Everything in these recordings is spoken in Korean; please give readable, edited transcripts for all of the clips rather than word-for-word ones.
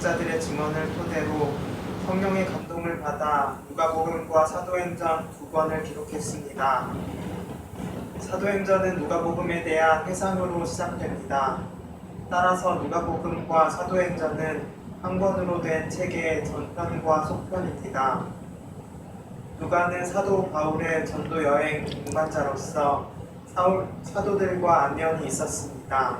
동역자들의 증언을 토대로 성령의 감동을 받아 누가복음과 사도행전 2권을 기록했습니다. 사도행전은 누가복음에 대한 회상으로 시작됩니다. 따라서 누가복음과 사도행전은 한 권으로 된 책의 전편과 속편입니다. 누가는 사도 바울의 전도 여행 동반자로서 사도들과 안면이 있었습니다.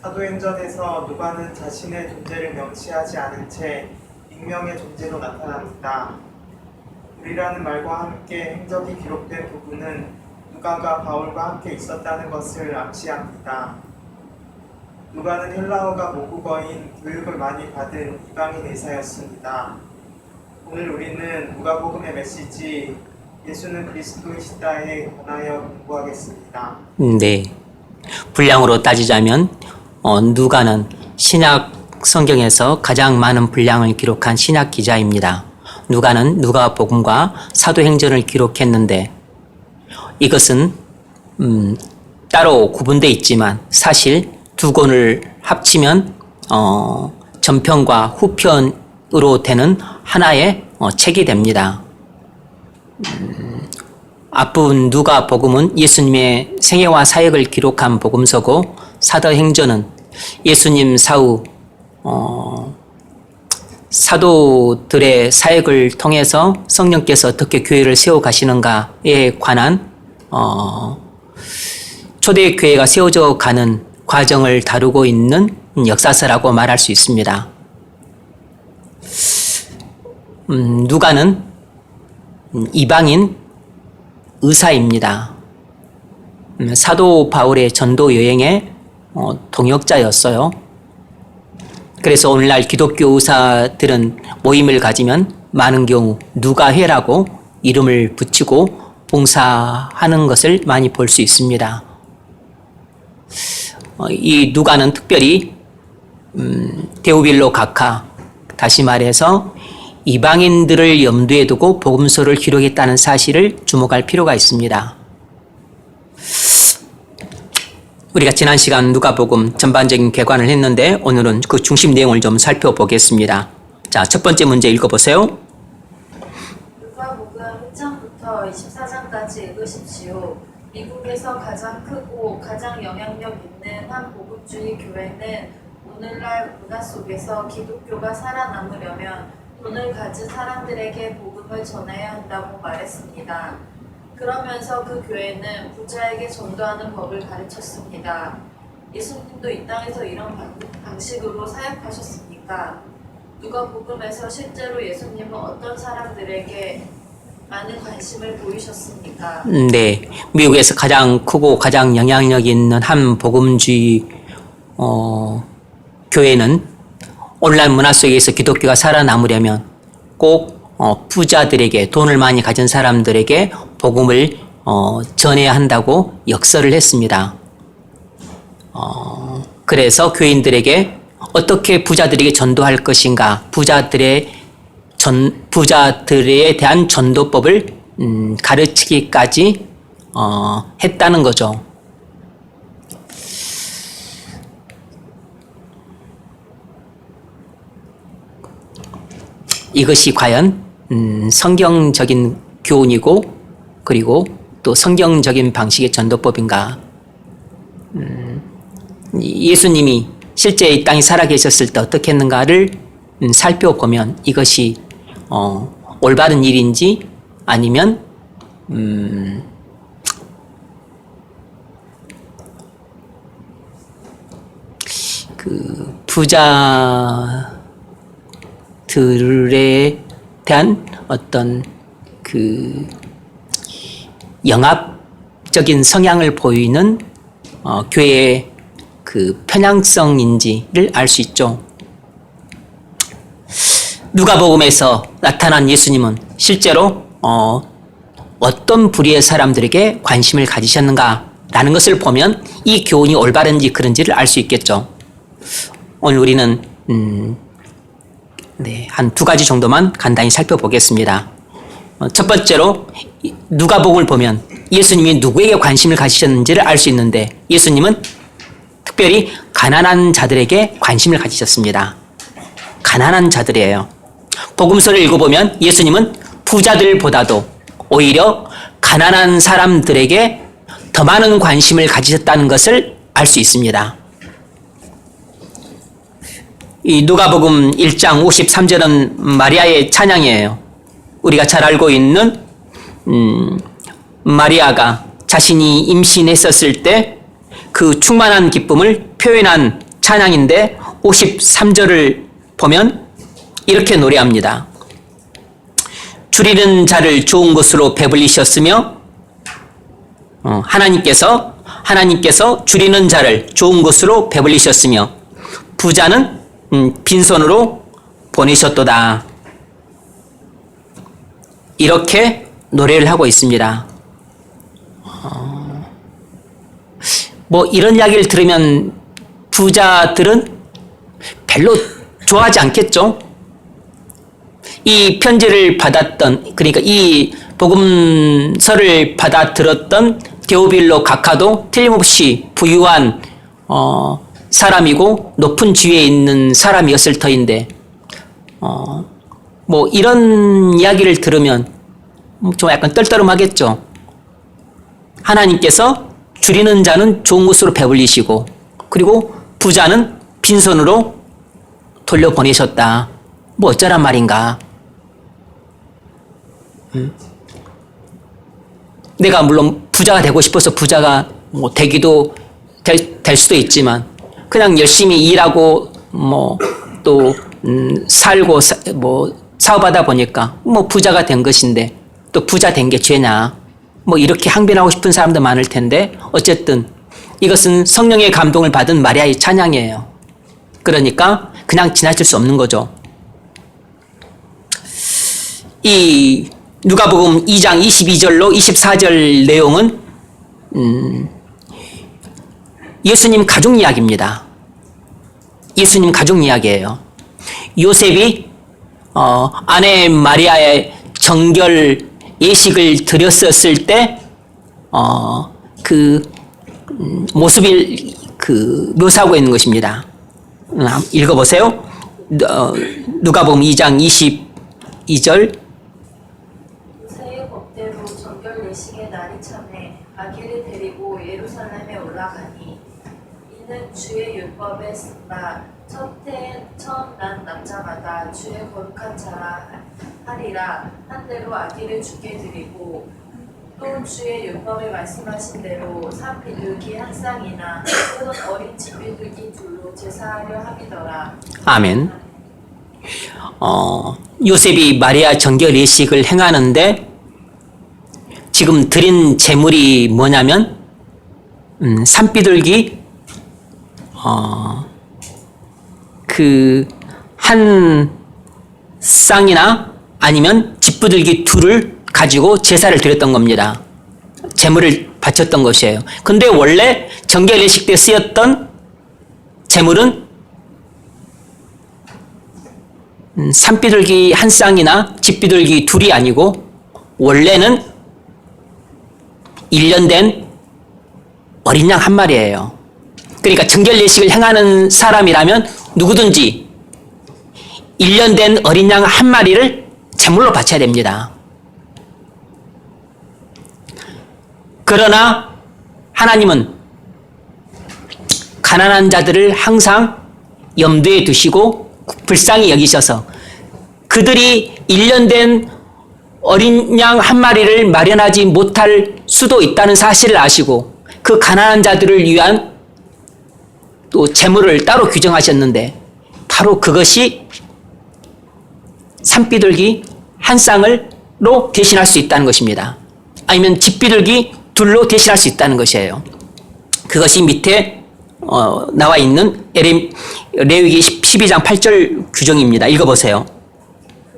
사도행전에서 누가는 자신의 존재를 명시하지 않은 채 익명의 존재로 나타납니다. 우리라는 말과 함께 행적이 기록된 부분은 누가가 바울과 함께 있었다는 것을 암시합니다. 누가는 헬라어가 모국어인 교육을 많이 받은 이방인 의사였습니다. 오늘 우리는 누가복음의 메시지 예수는 그리스도이시다에 관하여 공부하겠습니다. 네. 분량으로 따지자면 누가는 신약 성경에서 가장 많은 분량을 기록한 신약 기자입니다. 누가는 누가복음과 사도행전을 기록했는데 이것은 따로 구분되어 있지만 사실 두 권을 합치면 전편과 후편으로 되는 하나의 책이 됩니다. 앞부분 누가복음은 예수님의 생애와 사역을 기록한 복음서고 사도행전은 예수님 사후 사도들의 사역을 통해서 성령께서 어떻게 교회를 세워가시는가에 관한 초대교회가 세워져 가는 과정을 다루고 있는 역사서라고 말할 수 있습니다. 누가는 이방인 의사입니다. 사도 바울의 전도 여행의 동역자였어요. 그래서 오늘날 기독교 의사들은 모임을 가지면 많은 경우 누가회라고 이름을 붙이고 봉사하는 것을 많이 볼 수 있습니다. 이 누가는 특별히 데오빌로 각하, 다시 말해서 이방인들을 염두에 두고 복음서를 기록했다는 사실을 주목할 필요가 있습니다. 우리가 지난 시간 누가복음 전반적인 개관을 했는데 오늘은 그 중심 내용을 좀 살펴보겠습니다. 자, 첫 번째 문제 읽어보세요. 누가복음 1장부터 24장까지 읽으십시오. 미국에서 가장 크고 가장 영향력 있는 한 복음주의 교회는 오늘날 문화 속에서 기독교가 살아남으려면 돈을 가진 사람들에게 복음을 전해야 한다고 말했습니다. 그러면서 그 교회는 부자에게 전도하는 법을 가르쳤습니다. 예수님도 이 땅에서 이런 방식으로 사역하셨습니까? 누가복음에서 실제로 예수님은 어떤 사람들에게 많은 관심을 보이셨습니까? 네, 미국에서 가장 크고 가장 영향력 있는 한 복음주의 교회는 오늘날 문화 속에서 기독교가 살아남으려면 꼭 부자들에게, 돈을 많이 가진 사람들에게 복음을 전해야 한다고 역설을 했습니다. 그래서 교인들에게 어떻게 부자들에게 전도할 것인가, 부자들에 대한 전도법을 가르치기까지 했다는 거죠. 이것이 과연 성경적인 교훈이고 그리고 또 성경적인 방식의 전도법인가? 예수님이 실제 이 땅에 살아계셨을 때 어떻게 했는가를 살펴보면 이것이 올바른 일인지 아니면 그 부자들에 대한 어떤 그 영합적인 성향을 보이는 교회의 그 편향성인지를 알 수 있죠. 누가복음에서 나타난 예수님은 실제로 어떤 부류의 사람들에게 관심을 가지셨는가라는 것을 보면 이 교훈이 올바른지 그런지를 알 수 있겠죠. 오늘 우리는 한 두 가지 정도만 간단히 살펴보겠습니다. 첫 번째로 누가복음을 보면 예수님이 누구에게 관심을 가지셨는지를 알 수 있는데 예수님은 특별히 가난한 자들에게 관심을 가지셨습니다. 가난한 자들이에요. 복음서를 읽어보면 예수님은 부자들보다도 오히려 가난한 사람들에게 더 많은 관심을 가지셨다는 것을 알 수 있습니다. 이 누가복음 1장 53절은 마리아의 찬양이에요. 우리가 잘 알고 있는 마리아가 자신이 임신했었을 때 그 충만한 기쁨을 표현한 찬양인데 53절을 보면 이렇게 노래합니다. 줄이는 자를 좋은 것으로 배불리셨으며 하나님께서 줄이는 자를 좋은 것으로 배불리셨으며 부자는 빈손으로 보내셨도다. 이렇게 노래를 하고 있습니다. 뭐 이런 이야기를 들으면 부자들은 별로 좋아하지 않겠죠? 이 편지를 받았던, 그러니까 이 복음서를 받아 들었던 데오빌로 각하도 틀림없이 부유한 사람이고 높은 지위에 있는 사람이었을 터인데 뭐 이런 이야기를 들으면 좀 약간 떨떠름하겠죠. 하나님께서 줄이는 자는 좋은 곳으로 배불리시고 그리고 부자는 빈손으로 돌려보내셨다. 뭐 어쩌란 말인가. 내가 물론 부자가 되고 싶어서 부자가 뭐 되기도 될 수도 있지만 그냥 열심히 일하고 뭐 또 살고 뭐 사업하다 보니까 뭐 부자가 된 것인데 또 부자 된 게 죄냐. 뭐 이렇게 항변하고 싶은 사람도 많을 텐데 어쨌든 이것은 성령의 감동을 받은 마리아의 찬양이에요. 그러니까 그냥 지나칠 수 없는 거죠. 이 누가복음 2장 22절로 24절 내용은 예수님 가족 이야기입니다. 예수님 가족 이야기예요. 요셉이 아내 마리아의 정결 예식을 드렸었을 때 그 모습을 묘사하고 있는 것입니다. 읽어보세요. 누가복음 2장 22절. 모세의 법대로 정결 예식의 날이 참에 아기를 데리고 예루살렘에 올라가니 이는 주의 율법에 쓴바 첫해 처음 난 남자마다 주의 거룩한 자라 하리라 한 대로 아기를 주께 드리고 또 주의 율법에 말씀하신 대로 산 비둘기 한 쌍이나 또는 어린 집비둘기 둘로 제사하려 함이더라. 아멘. 요셉이 마리아 정결 예식을 행하는데 지금 드린 제물이 뭐냐면 산비둘기 그 한 쌍이나 아니면 집비둘기 둘을 가지고 제사를 드렸던 겁니다. 제물을 바쳤던 것이에요. 근데 원래 정결 예식 때 쓰였던 제물은 산비둘기 한 쌍이나 집비둘기 둘이 아니고 원래는 1년 된 어린 양 한 마리예요. 그러니까 정결 예식을 행하는 사람이라면 누구든지 1년 된 어린 양 한 마리를 제물로 바쳐야 됩니다. 그러나 하나님은 가난한 자들을 항상 염두에 두시고 불쌍히 여기셔서 그들이 1년 된 어린 양 한 마리를 마련하지 못할 수도 있다는 사실을 아시고 그 가난한 자들을 위한 또 재물을 따로 규정하셨는데 바로 그것이 산비둘기 한 쌍으로 대신할 수 있다는 것입니다. 아니면 집비둘기 둘로 대신할 수 있다는 것이에요. 그것이 밑에 나와 있는 레위기 12장 8절 규정입니다. 읽어보세요.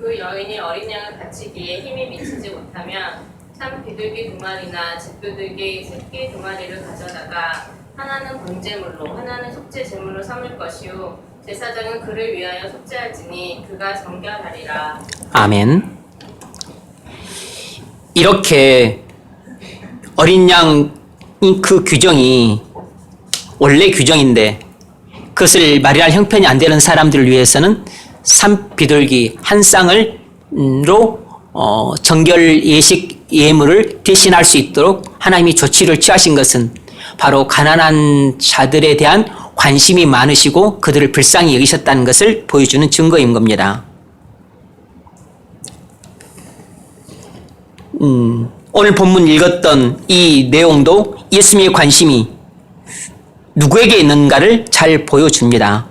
그 여인이 어린 양을 바치기에 힘이 미치지 못하면 산 비둘기 두 마리나 집비둘기 새끼 두 마리를 가져다가 하나는 번제물로 하나는 속죄 제물로 삼을 것이요 제사장은 그를 위하여 속죄할지니 그가 정결하리라. 아멘. 이렇게 어린 양 그 규정이 원래 규정인데 그것을 마련할 형편이 안 되는 사람들을 위해서는 산비둘기 한 쌍을로 정결 예식 예물을 대신할 수 있도록 하나님이 조치를 취하신 것은 바로 가난한 자들에 대한 관심이 많으시고 그들을 불쌍히 여기셨다는 것을 보여주는 증거인 겁니다. 오늘 본문 읽었던 이 내용도 예수님의 관심이 누구에게 있는가를 잘 보여줍니다.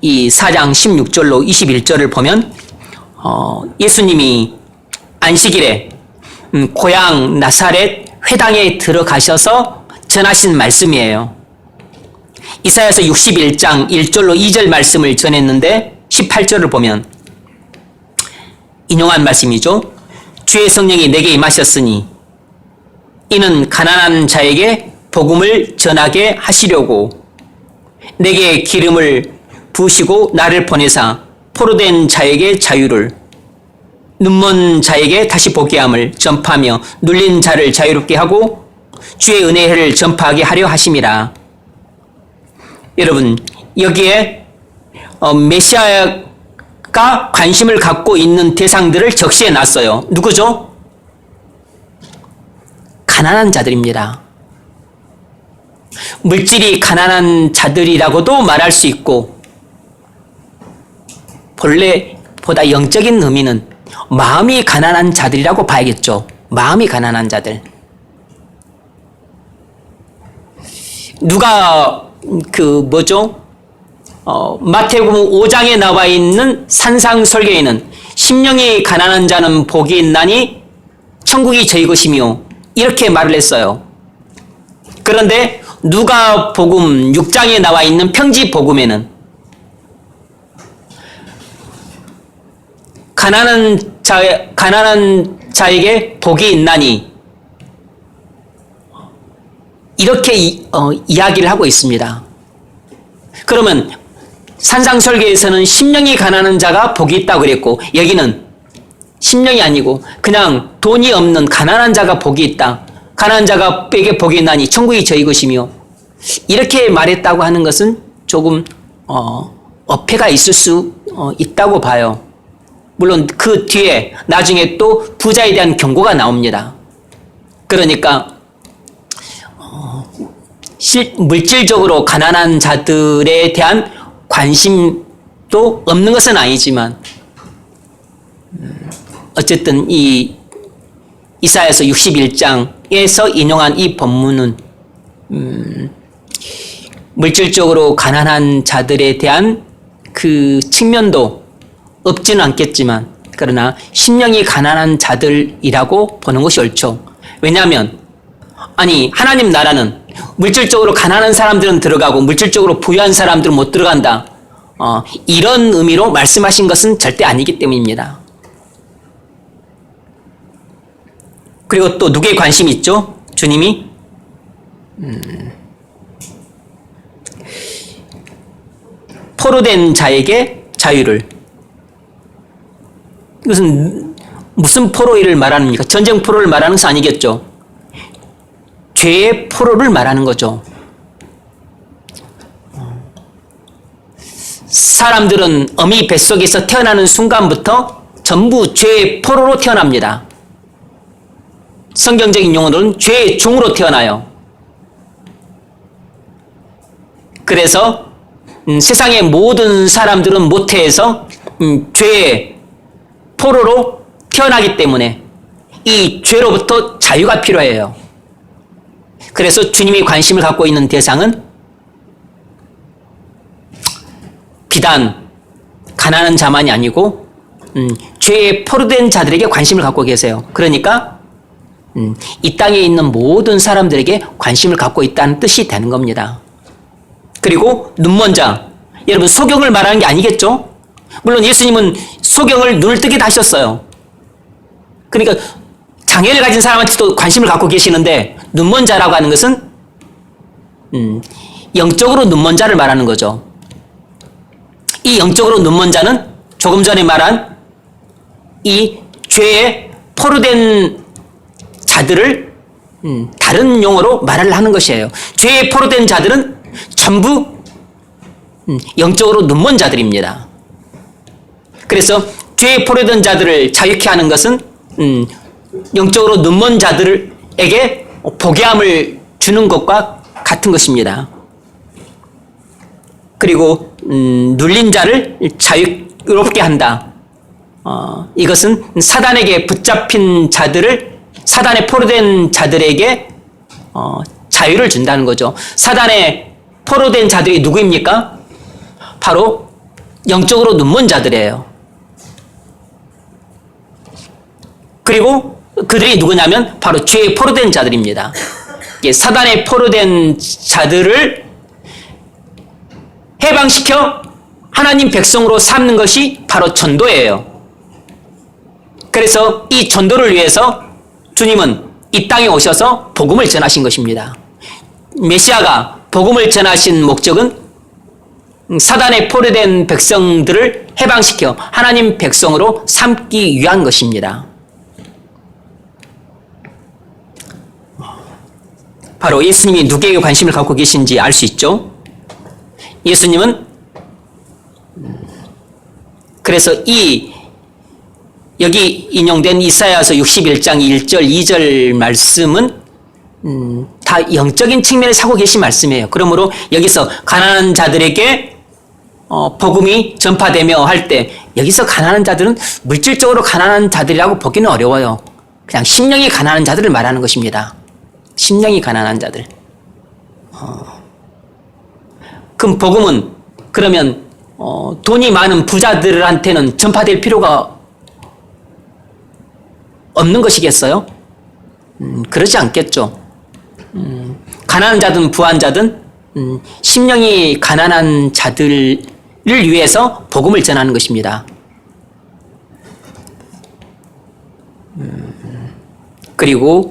이 4장 16절로 21절을 보면 예수님이 안식일에 고향 나사렛 회당에 들어가셔서 전하신 말씀이에요. 이사야서 61장 1절로 2절 말씀을 전했는데 18절을 보면 인용한 말씀이죠. 주의 성령이 내게 임하셨으니 이는 가난한 자에게 복음을 전하게 하시려고 내게 기름을 부으시고 나를 보내사 포로된 자에게 자유를 눈먼 자에게 다시 보게 함을 전파하며 눌린 자를 자유롭게 하고 주의 은혜의 해를 전파하게 하려 하심이라. 여러분 여기에 메시아가 관심을 갖고 있는 대상들을 적시해 놨어요. 누구죠? 가난한 자들입니다. 물질이 가난한 자들이라고도 말할 수 있고 본래보다 영적인 의미는 마음이 가난한 자들이라고 봐야겠죠. 마음이 가난한 자들. 누가 마태복음 5장에 나와 있는 산상설교에는 심령이 가난한 자는 복이 있나니 천국이 저희 것이며 이렇게 말을 했어요. 그런데 누가복음 6장에 나와 있는 평지복음에는 가난한 자에게 복이 있나니 이렇게 이야기를 하고 있습니다. 그러면 산상설계에서는 심령이 가난한 자가 복이 있다고 그랬고 여기는 심령이 아니고 그냥 돈이 없는 가난한 자가 복이 있다. 가난한 자에게 복이 있나니 천국이 저희 것이며 이렇게 말했다고 하는 것은 조금 어폐가 있을 수 있다고 봐요. 물론 그 뒤에 나중에 또 부자에 대한 경고가 나옵니다. 그러니까 물질적으로 가난한 자들에 대한 관심도 없는 것은 아니지만 어쨌든 이 이사야서 61장에서 인용한 이 본문은 물질적으로 가난한 자들에 대한 그 측면도 없지는 않겠지만 그러나 심령이 가난한 자들이라고 보는 것이 옳죠. 왜냐하면 하나님 나라는 물질적으로 가난한 사람들은 들어가고 물질적으로 부유한 사람들은 못 들어간다. 이런 의미로 말씀하신 것은 절대 아니기 때문입니다. 그리고 또 누구의 관심이 있죠? 주님이 포로된 자에게 자유를. 이것은 무슨 포로를 말하는입니까? 전쟁 포로를 말하는 것은 아니겠죠. 죄의 포로를 말하는 거죠. 사람들은 어미 뱃속에서 태어나는 순간부터 전부 죄의 포로로 태어납니다. 성경적인 용어로는 죄의 종으로 태어나요. 그래서 세상의 모든 사람들은 모태에서 죄의 포로로 태어나기 때문에 이 죄로부터 자유가 필요해요. 그래서 주님이 관심을 갖고 있는 대상은 비단 가난한 자만이 아니고 죄에 포로된 자들에게 관심을 갖고 계세요. 그러니까 이 땅에 있는 모든 사람들에게 관심을 갖고 있다는 뜻이 되는 겁니다. 그리고 눈먼 자, 여러분 소경을 말하는 게 아니겠죠? 물론 예수님은 소경을 눈을 뜨게 하셨어요. 그러니까 장애를 가진 사람한테도 관심을 갖고 계시는데 눈먼 자라고 하는 것은 영적으로 눈먼 자를 말하는 거죠. 이 영적으로 눈먼 자는 조금 전에 말한 이 죄에 포로된 자들을 다른 용어로 말을 하는 것이에요. 죄에 포로된 자들은 전부 영적으로 눈먼 자들입니다. 그래서 죄에 포로된 자들을 자유케 하는 것은 영적으로 눈먼 자들에게 보게함을 주는 것과 같은 것입니다. 그리고 눌린 자를 자유롭게 한다. 이것은 사단에게 붙잡힌 자들을 사단에 포로된 자들에게 자유를 준다는 거죠. 사단에 포로된 자들이 누구입니까? 바로 영적으로 눈먼 자들이에요. 그리고 그들이 누구냐면 바로 죄에 포로된 자들입니다. 사단에 포로된 자들을 해방시켜 하나님 백성으로 삼는 것이 바로 전도예요. 그래서 이 전도를 위해서 주님은 이 땅에 오셔서 복음을 전하신 것입니다. 메시아가 복음을 전하신 목적은 사단에 포로된 백성들을 해방시켜 하나님 백성으로 삼기 위한 것입니다. 바로 예수님이 누구에게 관심을 갖고 계신지 알 수 있죠. 예수님은 그래서 여기 인용된 이사야서 61장 1절 2절 말씀은 다 영적인 측면에서 하고 계신 말씀이에요. 그러므로 여기서 가난한 자들에게 복음이 전파되며 할 때 여기서 가난한 자들은 물질적으로 가난한 자들이라고 보기는 어려워요. 그냥 심령이 가난한 자들을 말하는 것입니다. 심령이 가난한 자들. 그럼 복음은 그러면 돈이 많은 부자들한테는 전파될 필요가 없는 것이겠어요? 그러지 않겠죠. 가난한 자든 부한 자든 심령이 가난한 자들을 위해서 복음을 전하는 것입니다. 그리고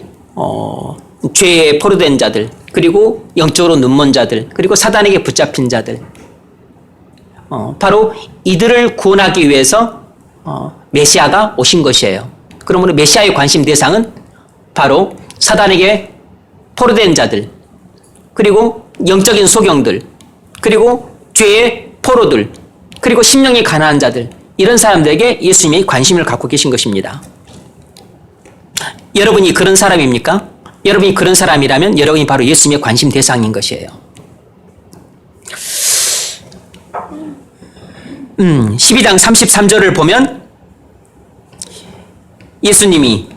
죄에 포로된 자들, 그리고 영적으로 눈먼 자들, 그리고 사단에게 붙잡힌 자들, 바로 이들을 구원하기 위해서 메시아가 오신 것이에요. 그러므로 메시아의 관심 대상은 바로 사단에게 포로된 자들, 그리고 영적인 소경들, 그리고 죄의 포로들, 그리고 심령이 가난한 자들, 이런 사람들에게 예수님이 관심을 갖고 계신 것입니다. 여러분이 그런 사람입니까? 여러분이 그런 사람이라면 여러분이 바로 예수님의 관심 대상인 것이에요. 12장 33절을 보면 예수님이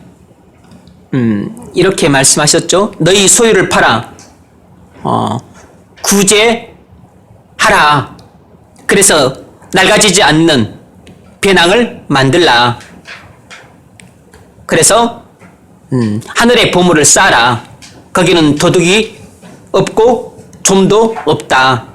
이렇게 말씀하셨죠. 너희 소유를 팔아 구제하라. 그래서 낡아지지 않는 배낭을 만들라. 그래서 하늘의 보물을 쌓아라. 거기는 도둑이 없고 좀도 없다.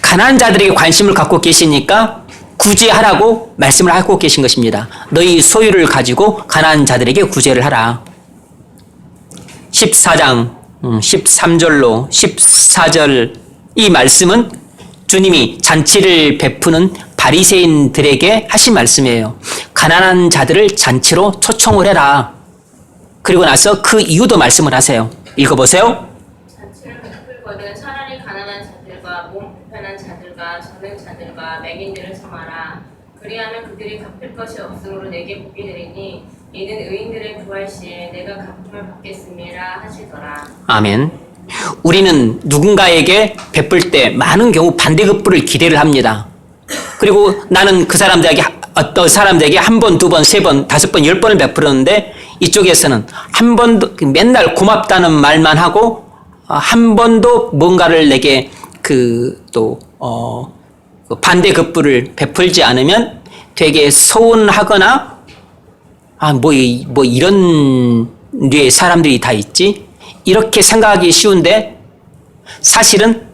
가난한 자들에게 관심을 갖고 계시니까 구제하라고 말씀을 하고 계신 것입니다. 너희 소유를 가지고 가난한 자들에게 구제를 하라. 14장 13절로 14절 이 말씀은 주님이 잔치를 베푸는 바리새인들에게 하신 말씀이에요. 가난한 자들을 잔치로 초청을 해라. 그리고 나서 그 이유도 말씀을 하세요. 읽어보세요. 잔치를 베풀거든 차라리 가난한 자들과 몸 불편한 자들과 저는 자들과 맹인들을 청하라. 그리하면 그들이 갚을 것이 없으므로 내게 복이 되리니 이는 의인들의 부활 시에 내가 갚음을 받겠음이라 하시더라. 아멘. 우리는 누군가에게 베풀 때 많은 경우 반대급부를 기대를 합니다. 그리고 나는 그 사람들에게 어떤 사람들에게 한 번, 두 번, 세 번, 다섯 번, 10번을 베풀었는데 이쪽에서는 한 번도 맨날 고맙다는 말만 하고 한 번도 뭔가를 내게 반대급부를 베풀지 않으면 되게 서운하거나 뭐 이런 류의 사람들이 다 있지? 이렇게 생각하기 쉬운데 사실은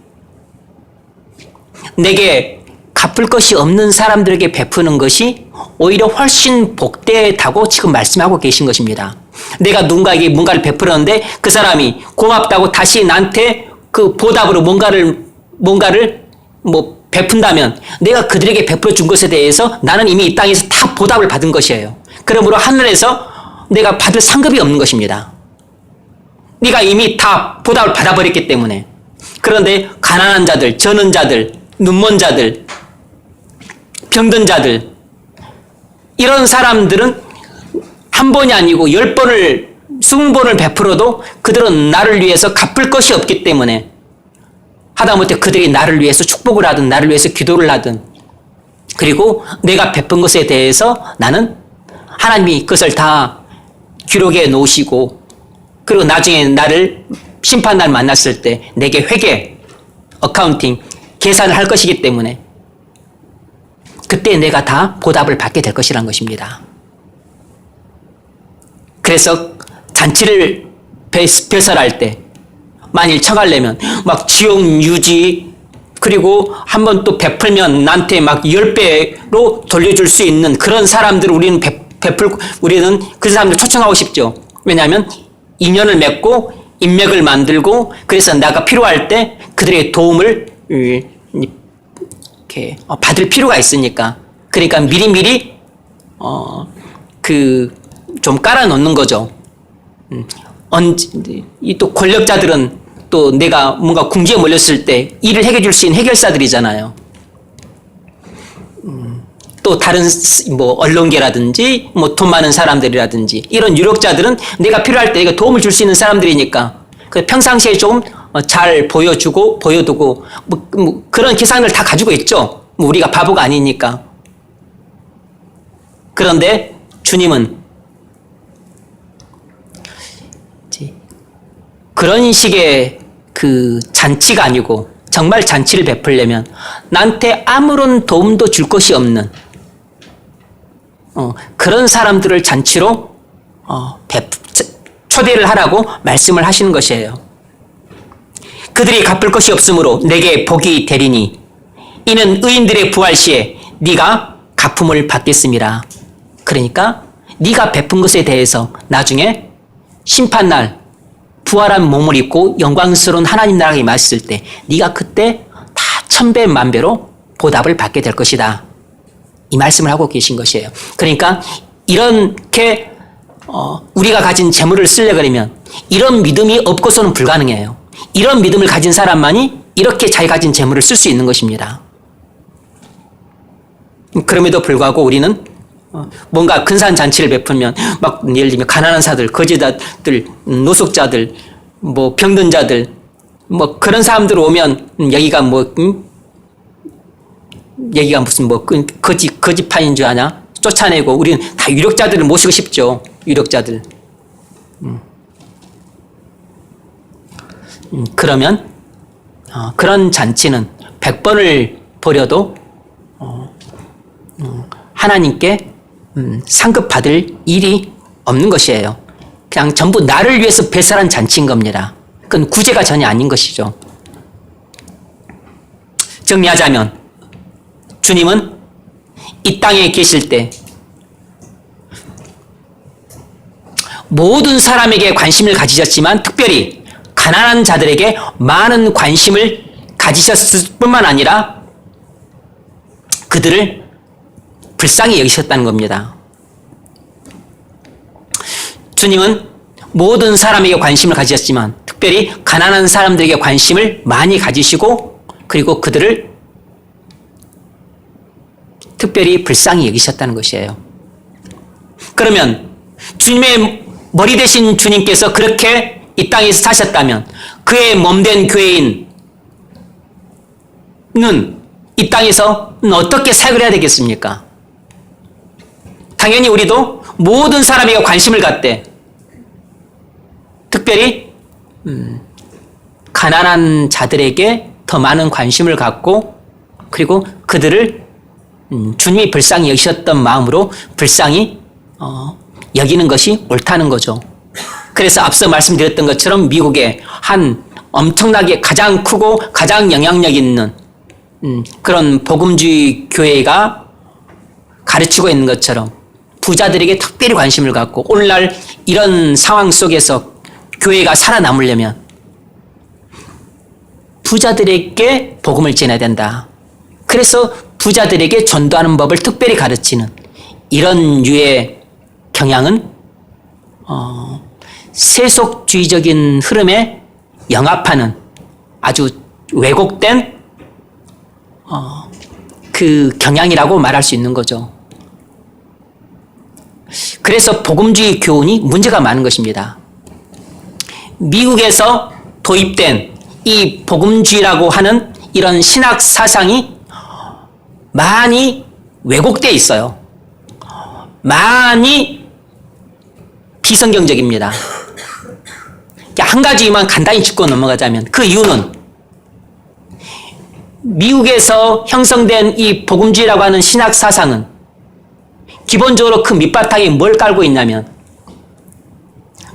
내게 갚을 것이 없는 사람들에게 베푸는 것이 오히려 훨씬 복되다고 지금 말씀하고 계신 것입니다. 내가 누군가에게 뭔가를 베풀었는데 그 사람이 고맙다고 다시 나한테 그 보답으로 뭔가를 베푼다면 내가 그들에게 베풀어 준 것에 대해서 나는 이미 이 땅에서 다 보답을 받은 것이에요. 그러므로 하늘에서 내가 받을 상급이 없는 것입니다. 네가 이미 다 보답을 받아버렸기 때문에. 그런데 가난한 자들, 저는 자들, 눈먼 자들, 병든 자들, 이런 사람들은 한 번이 아니고 10번을, 20번을 베풀어도 그들은 나를 위해서 갚을 것이 없기 때문에 하다못해 그들이 나를 위해서 축복을 하든 나를 위해서 기도를 하든, 그리고 내가 베푼 것에 대해서 나는 하나님이 그것을 다 기록해 놓으시고, 그리고 나중에 나를 심판날 만났을 때 내게 회계, 어카운팅, 계산을 할 것이기 때문에 그때 내가 다 보답을 받게 될 것이라는 것입니다. 그래서 잔치를 배설할 때 만일 청하려면 막 지역 유지, 그리고 한번 또 베풀면 나한테 막 10배로 돌려줄 수 있는 그런 사람들을 우리는 그 사람들 초청하고 싶죠. 왜냐하면 인연을 맺고 인맥을 만들고, 그래서 내가 필요할 때 그들의 도움을 이렇게 받을 필요가 있으니까. 그러니까 미리미리 좀 깔아놓는 거죠. 이 또 권력자들은 또 내가 뭔가 궁지에 몰렸을 때 일을 해결해 줄 수 있는 해결사들이잖아요. 또 다른 뭐 언론계라든지 뭐 돈 많은 사람들이라든지 이런 유력자들은 내가 필요할 때 도움을 줄 수 있는 사람들이니까 그 평상시에 좀 잘 보여두고 뭐 그런 계산을 다 가지고 있죠. 뭐 우리가 바보가 아니니까. 그런데 주님은 그런 식의 그 잔치가 아니고 정말 잔치를 베풀려면 나한테 아무런 도움도 줄 것이 없는 그런 사람들을 잔치로 초대를 하라고 말씀을 하시는 것이에요. 그들이 갚을 것이 없으므로 내게 복이 되리니 이는 의인들의 부활 시에 네가 갚음을 받겠습니다. 그러니까 네가 베푼 것에 대해서 나중에 심판날 부활한 몸을 입고 영광스러운 하나님 나라에 임했을 때 네가 그때 다 1000배 만배로 보답을 받게 될 것이다. 이 말씀을 하고 계신 것이에요. 그러니까 이렇게 우리가 가진 재물을 쓰려 그러면 이런 믿음이 없고서는 불가능해요. 이런 믿음을 가진 사람만이 이렇게 자기 가진 재물을 쓸 수 있는 것입니다. 그럼에도 불구하고 우리는 뭔가 근사한 잔치를 베풀면 막 예를 들면 가난한 사들, 거지자들, 노숙자들, 뭐 병든 자들, 뭐 그런 사람들 오면 여기가 무슨 뭐 거지판인 줄 아냐? 쫓아내고 우리는 다 유력자들을 모시고 싶죠. 유력자들. 그러면 그런 잔치는 100번을 벌여도 하나님께 상급받을 일이 없는 것이에요. 그냥 전부 나를 위해서 배설한 잔치인 겁니다. 그건 구제가 전혀 아닌 것이죠. 정리하자면 주님은 이 땅에 계실 때 모든 사람에게 관심을 가지셨지만 특별히 가난한 자들에게 많은 관심을 가지셨을 뿐만 아니라 그들을 불쌍히 여기셨다는 겁니다. 주님은 모든 사람에게 관심을 가지셨지만 특별히 가난한 사람들에게 관심을 많이 가지시고 그리고 그들을 특별히 불쌍히 여기셨다는 것이에요. 그러면 주님의 머리 되신 주님께서 그렇게 이 땅에서 사셨다면 그의 몸된 교회인은 이 땅에서 어떻게 사역을 해야 되겠습니까? 당연히 우리도 모든 사람에게 관심을 갖되 특별히 가난한 자들에게 더 많은 관심을 갖고 그리고 그들을 주님이 불쌍히 여기셨던 마음으로 불쌍히 여기는 것이 옳다는 거죠. 그래서 앞서 말씀드렸던 것처럼 미국의 한 엄청나게 가장 크고 가장 영향력 있는 그런 복음주의 교회가 가르치고 있는 것처럼 부자들에게 특별히 관심을 갖고 오늘날 이런 상황 속에서 교회가 살아남으려면 부자들에게 복음을 전해야 된다. 그래서 부자들에게 전도하는 법을 특별히 가르치는 이런 류의 경향은 세속주의적인 흐름에 영합하는 아주 왜곡된 그 경향이라고 말할 수 있는 거죠. 그래서 복음주의 교훈이 문제가 많은 것입니다. 미국에서 도입된 이 복음주의라고 하는 이런 신학 사상이 많이 왜곡되어 있어요. 많이 비성경적입니다. 한 가지만 간단히 짚고 넘어가자면 그 이유는 미국에서 형성된 이 복음주의라고 하는 신학 사상은 기본적으로 그 밑바탕에 뭘 깔고 있냐면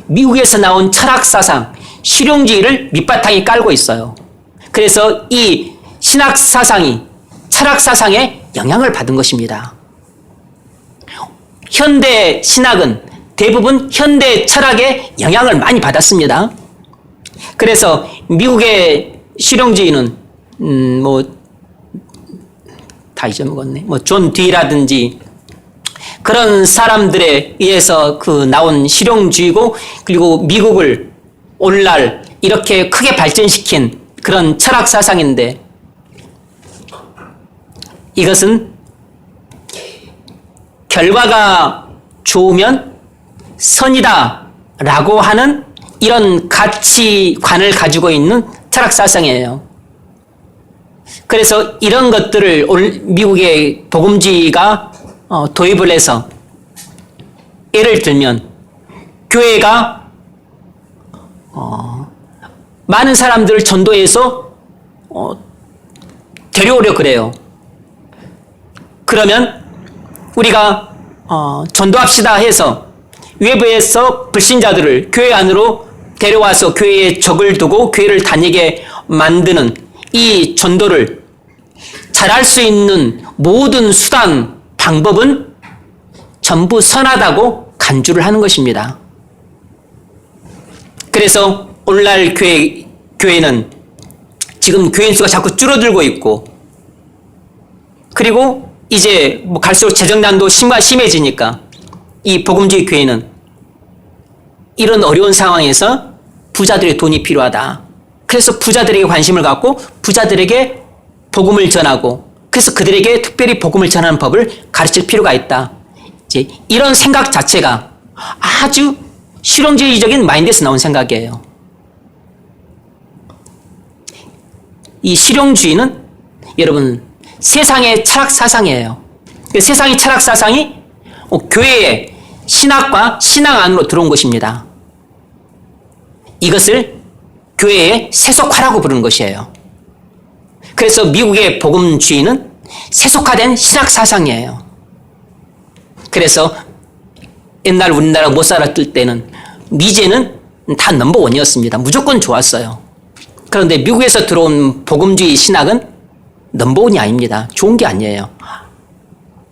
미국에서 나온 철학 사상, 실용주의를 밑바탕에 깔고 있어요. 그래서 이 신학 사상이 철학 사상에 영향을 받은 것입니다. 현대 신학은 대부분 현대 철학의 영향을 많이 받았습니다. 그래서 미국의 실용주의는 다 잊어먹었네. 존 뒤라든지 그런 사람들에 의해서 그 나온 실용주의고, 그리고 미국을 오늘날 이렇게 크게 발전시킨 그런 철학 사상인데, 이것은 결과가 좋으면 선이다 라고 하는 이런 가치관을 가지고 있는 철학 사상이에요. 그래서 이런 것들을 미국의 복음주의가 도입을 해서, 예를 들면 교회가 많은 사람들을 전도해서 데려오려 그래요. 그러면 우리가 전도합시다 해서 외부에서 불신자들을 교회 안으로 데려와서 교회에 적을 두고 교회를 다니게 만드는 이 전도를 잘할 수 있는 모든 수단, 방법은 전부 선하다고 간주를 하는 것입니다. 그래서 오늘날 교회는 지금 교인 수가 자꾸 줄어들고 있고, 그리고 이제 갈수록 재정난도 심해지니까 이 복음주의 교회는 이런 어려운 상황에서 부자들의 돈이 필요하다. 그래서 부자들에게 관심을 갖고 부자들에게 복음을 전하고, 그래서 그들에게 특별히 복음을 전하는 법을 가르칠 필요가 있다. 이제 이런 생각 자체가 아주 실용주의적인 마인드에서 나온 생각이에요. 이 실용주의는 여러분 세상의 철학 사상이에요. 세상의 철학 사상이 교회의 신학과 신앙 안으로 들어온 것입니다. 이것을 교회의 세속화라고 부르는 것이에요. 그래서 미국의 복음주의는 세속화된 신학 사상이에요. 그래서 옛날 우리나라 못 살았을 때는 미제는 다 넘버원이었습니다. 무조건 좋았어요. 그런데 미국에서 들어온 복음주의 신학은 넘버원이 아닙니다. 좋은 게 아니에요.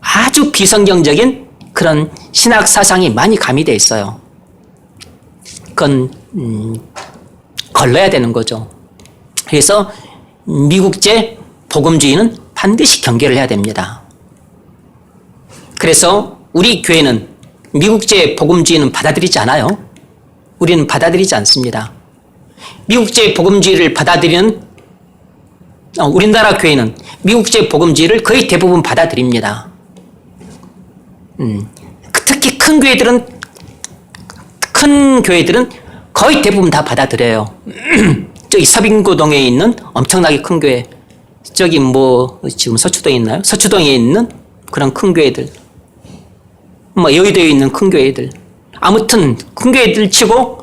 아주 비성경적인 그런 신학 사상이 많이 가미되어 있어요. 그건 걸러야 되는 거죠. 그래서 미국제 복음주의는 반드시 경계를 해야 됩니다. 그래서 우리 교회는 미국제 복음주의는 받아들이지 않아요. 우리는 받아들이지 않습니다. 미국제 복음주의를 받아들이는 우리나라 교회는 미국제 복음주의를 거의 대부분 받아들입니다. 특히 큰 교회들은 거의 대부분 다 받아들여요. 저기 서빙고동에 있는 엄청나게 큰 교회, 저기 지금 서초동에 있나요? 서초동에 있는 그런 큰 교회들, 여의도에 있는 큰 교회들, 아무튼 큰 교회들 치고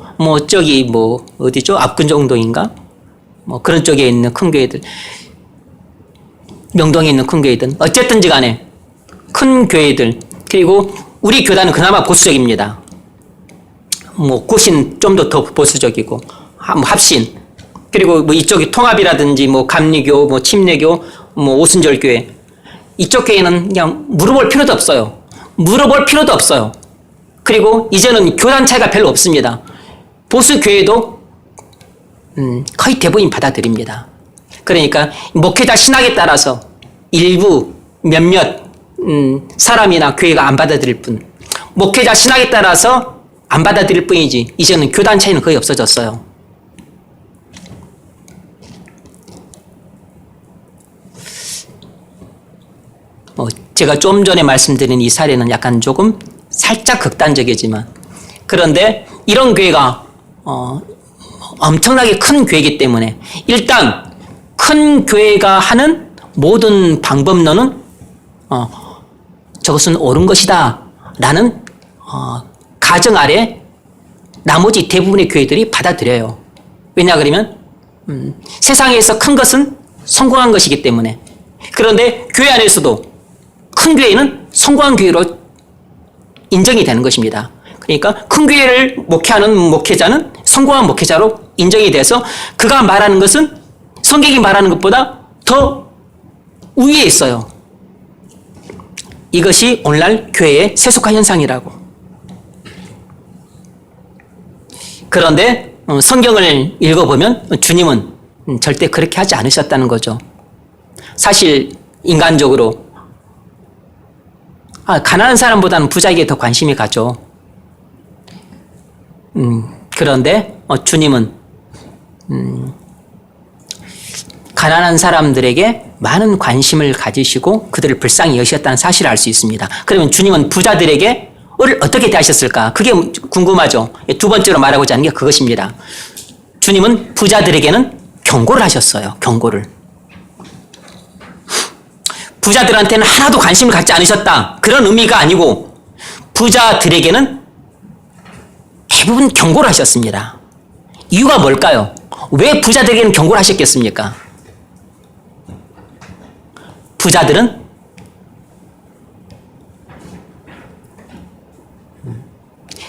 어디죠? 압구정동인가? 그런 쪽에 있는 큰 교회들, 명동에 있는 큰 교회들, 어쨌든지 간에 큰 교회들, 그리고 우리 교단은 그나마 보수적입니다. 고신 좀 더 보수적이고, 합신, 그리고 이쪽이 통합이라든지 감리교, 침례교, 오순절교회, 이쪽 교회는 그냥 물어볼 필요도 없어요. 그리고 이제는 교단 차이가 별로 없습니다. 보수 교회도 거의 대부분 받아들입니다. 그러니까 목회자 신학에 따라서 일부 몇몇 사람이나 교회가 안 받아들일 뿐, 목회자 신학에 따라서 안 받아들일 뿐이지 이제는 교단 차이는 거의 없어졌어요. 제가 좀 전에 말씀드린 이 사례는 약간 조금 살짝 극단적이지만 그런데 이런 교회가 엄청나게 큰 교회이기 때문에 일단 큰 교회가 하는 모든 방법론은 저것은 옳은 것이다 라는 가정 아래 나머지 대부분의 교회들이 받아들여요. 왜냐 그러면 세상에서 큰 것은 성공한 것이기 때문에. 그런데 교회 안에서도 큰 교회는 성공한 교회로 인정이 되는 것입니다. 그러니까 큰 교회를 목회하는 목회자는 성공한 목회자로 인정이 돼서 그가 말하는 것은 성경이 말하는 것보다 더 우위에 있어요. 이것이 오늘날 교회의 세속화 현상이라고. 그런데 성경을 읽어보면 주님은 절대 그렇게 하지 않으셨다는 거죠. 사실 인간적으로 가난한 사람보다는 부자에게 더 관심이 가죠. 그런데 주님은 가난한 사람들에게 많은 관심을 가지시고 그들을 불쌍히 여기셨다는 사실을 알 수 있습니다. 그러면 주님은 부자들에게 어떻게 대하셨을까? 그게 궁금하죠. 두 번째로 말하고자 하는 게 그것입니다. 주님은 부자들에게는 경고를 하셨어요. 경고를. 부자들한테는 하나도 관심을 갖지 않으셨다. 그런 의미가 아니고 부자들에게는 대부분 경고를 하셨습니다. 이유가 뭘까요? 왜 부자들에게는 경고를 하셨겠습니까? 부자들은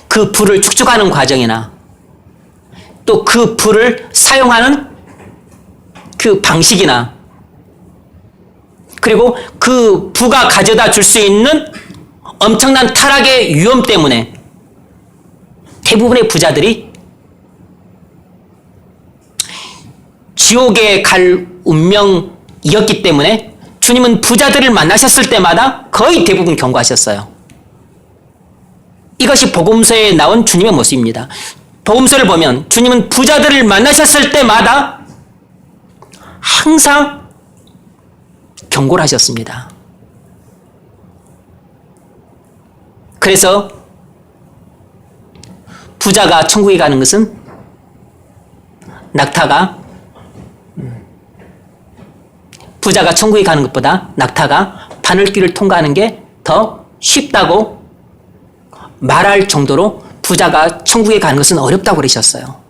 그 부를 축적하는 과정이나 또 그 부를 사용하는 그 방식이나 그리고 그 부가 가져다 줄 수 있는 엄청난 타락의 위험 때문에 대부분의 부자들이 지옥에 갈 운명이었기 때문에 주님은 부자들을 만나셨을 때마다 거의 대부분 경고하셨어요. 이것이 복음서에 나온 주님의 모습입니다. 복음서를 보면 주님은 부자들을 만나셨을 때마다 항상 경고를 하셨습니다. 그래서 부자가 천국에 가는 것은 부자가 천국에 가는 것보다 낙타가 바늘길을 통과하는 게 더 쉽다고 말할 정도로 부자가 천국에 가는 것은 어렵다고 그러셨어요.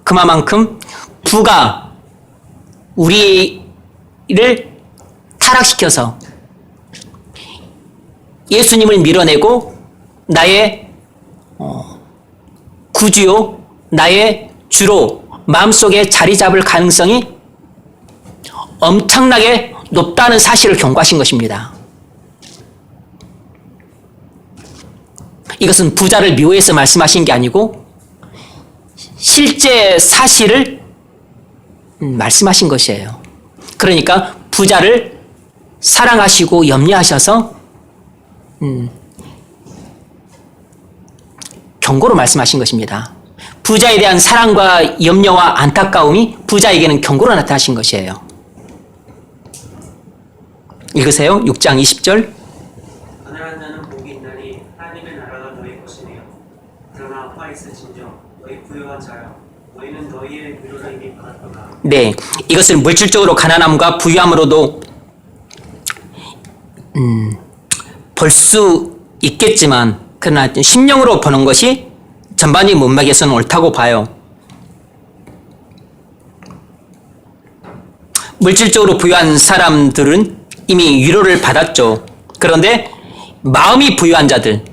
그만큼 부가 우리를 타락시켜서 예수님을 밀어내고 나의 구주요, 나의 주로 마음속에 자리 잡을 가능성이 엄청나게 높다는 사실을 경고하신 것입니다. 이것은 부자를 미워해서 말씀하신 게 아니고 실제 사실을 말씀하신 것이에요. 그러니까 부자를 사랑하시고 염려하셔서 경고로 말씀하신 것입니다. 부자에 대한 사랑과 염려와 안타까움이 부자에게는 경고로 나타나신 것이에요. 읽으세요. 6장 20절. 가난한 자는 복이 있나니 하나님의 나라가 너희 것이며 그러나 화 있을진저 너희 부유한 자여 너희는 너희의 위로를 이미 받았도다. 네, 이것을 물질적으로 가난함과 부유함으로도 볼 수 있겠지만 그러나 심령으로 보는 것이 전반적인 문맥에서는 옳다고 봐요. 물질적으로 부유한 사람들은 이미 위로를 받았죠. 그런데 마음이 부유한 자들,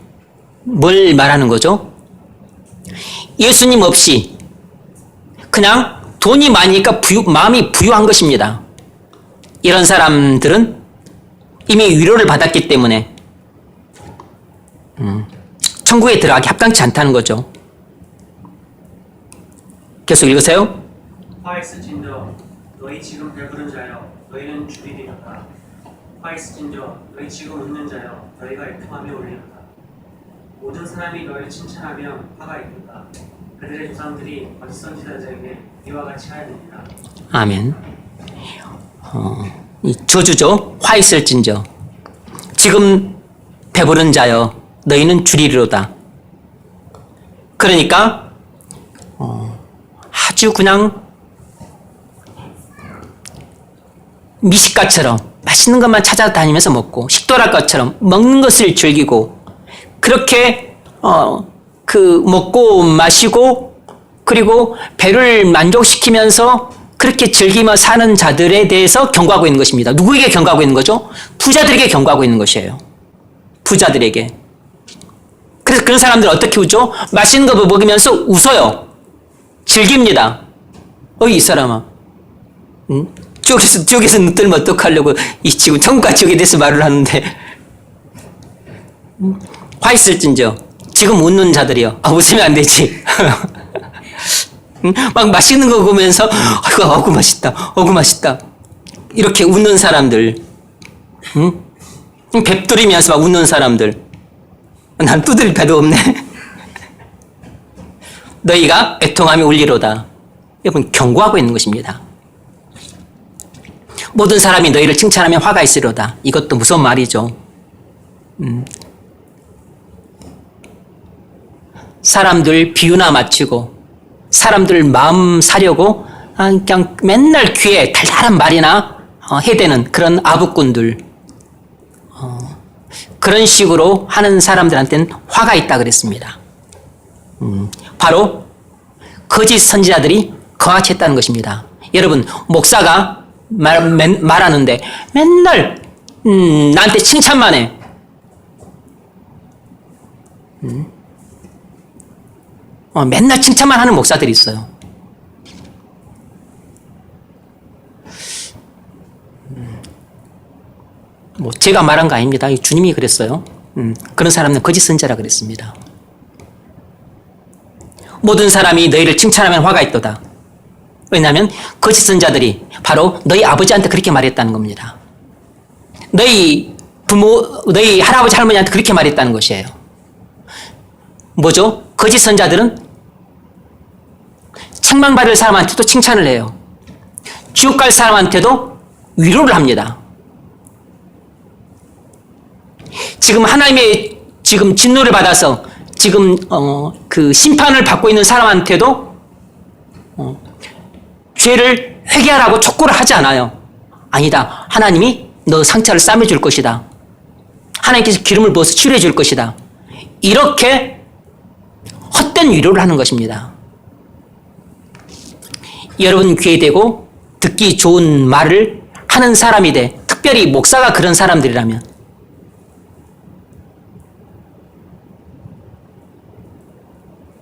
뭘 말하는 거죠? 예수님 없이 그냥 돈이 많으니까 마음이 부유한 것입니다. 이런 사람들은 이미 위로를 받았기 때문에 천국에 들어가기 합당치 않다는 거죠. 계속 읽으세요. 화 있을진저 너희 지금 배부른 자여 너희는 줄이리로다. 화 있을진저 너희 지금 웃는 자여 너희가 애통하며 울리로다. 모든 사람이 너희를 칭찬하면 화가 있도다. 그들의 조상들이 거짓 선지자들에게 이와 같이 하였느니라. 아멘. 이 저주죠. 화 있을진저. 지금 배부른 자여 너희는 줄이리로다. 그러니까 아주 그냥 미식가처럼 맛있는 것만 찾아다니면서 먹고 식도락 것처럼 먹는 것을 즐기고 그렇게 먹고 마시고 그리고 배를 만족시키면서 그렇게 즐기며 사는 자들에 대해서 경고하고 있는 것입니다. 누구에게 경고하고 있는 거죠? 부자들에게 경고하고 있는 것이에요. 부자들에게. 그래서 그런 사람들은 어떻게 웃죠? 맛있는 거 먹으면서 웃어요. 즐깁니다. 이 사람아. 응? 지옥에서 눈뜨면 어떡하려고 지금 천국과 지옥에 대해서 말을 하는데. 화 있을진저. 지금 웃는 자들이요. 웃으면 안 되지. 막 맛있는 거 보면서 아이고 어구 맛있다. 어구 맛있다. 이렇게 웃는 사람들. 벵두리면서 막 웃는 사람들. 난 두드릴 배도 없네. 너희가 애통함이 울리로다. 여러분 경고하고 있는 것입니다. 모든 사람이 너희를 칭찬하면 화가 있으리로다. 이것도 무서운 말이죠. 사람들 비유나 맞추고 사람들 마음 사려고 그냥 맨날 귀에 달달한 말이나 해대는 그런 아부꾼들, 그런 식으로 하는 사람들한테는 화가 있다 그랬습니다. 바로 거짓 선지자들이 그같이 했다는 것입니다. 여러분 목사가 말하는데 맨날 나한테 칭찬만 해. 맨날 칭찬만 하는 목사들이 있어요. 제가 말한 거 아닙니다. 주님이 그랬어요. 그런 사람은 거짓 선지자라 그랬습니다. 모든 사람이 너희를 칭찬하면 화가 있도다. 왜냐하면 거짓 선지자들이 바로 너희 아버지한테 그렇게 말했다는 겁니다. 너희 너희 할아버지 할머니한테 그렇게 말했다는 것이에요. 뭐죠? 거짓 선지자들은 책망받을 사람한테도 칭찬을 해요. 지옥 갈 사람한테도 위로를 합니다. 지금 하나님의 지금 진노를 받아서 지금 그 심판을 받고 있는 사람한테도 죄를 회개하라고 촉구를 하지 않아요. 아니다. 하나님이 너 상처를 싸매 줄 것이다. 하나님께서 기름을 부어서 치료해 줄 것이다. 이렇게 헛된 위로를 하는 것입니다. 여러분 귀에 대고 듣기 좋은 말을 하는 사람이 돼. 특별히 목사가 그런 사람들이라면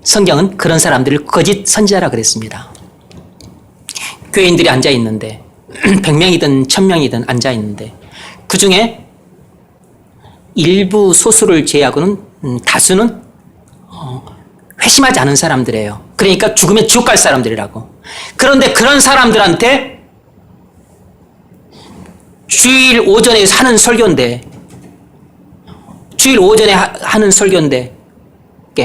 성경은 그런 사람들을 거짓 선지자라 그랬습니다. 교인들이 앉아 있는데 100명이든 1000명이든 앉아 있는데 그 중에 일부 소수를 제외하고는 다수는 회심하지 않은 사람들이에요. 그러니까 죽으면 지옥 갈 사람들이라고. 그런데 그런 사람들한테 주일 오전에 하는 설교인데 주일 오전에 하는 설교인데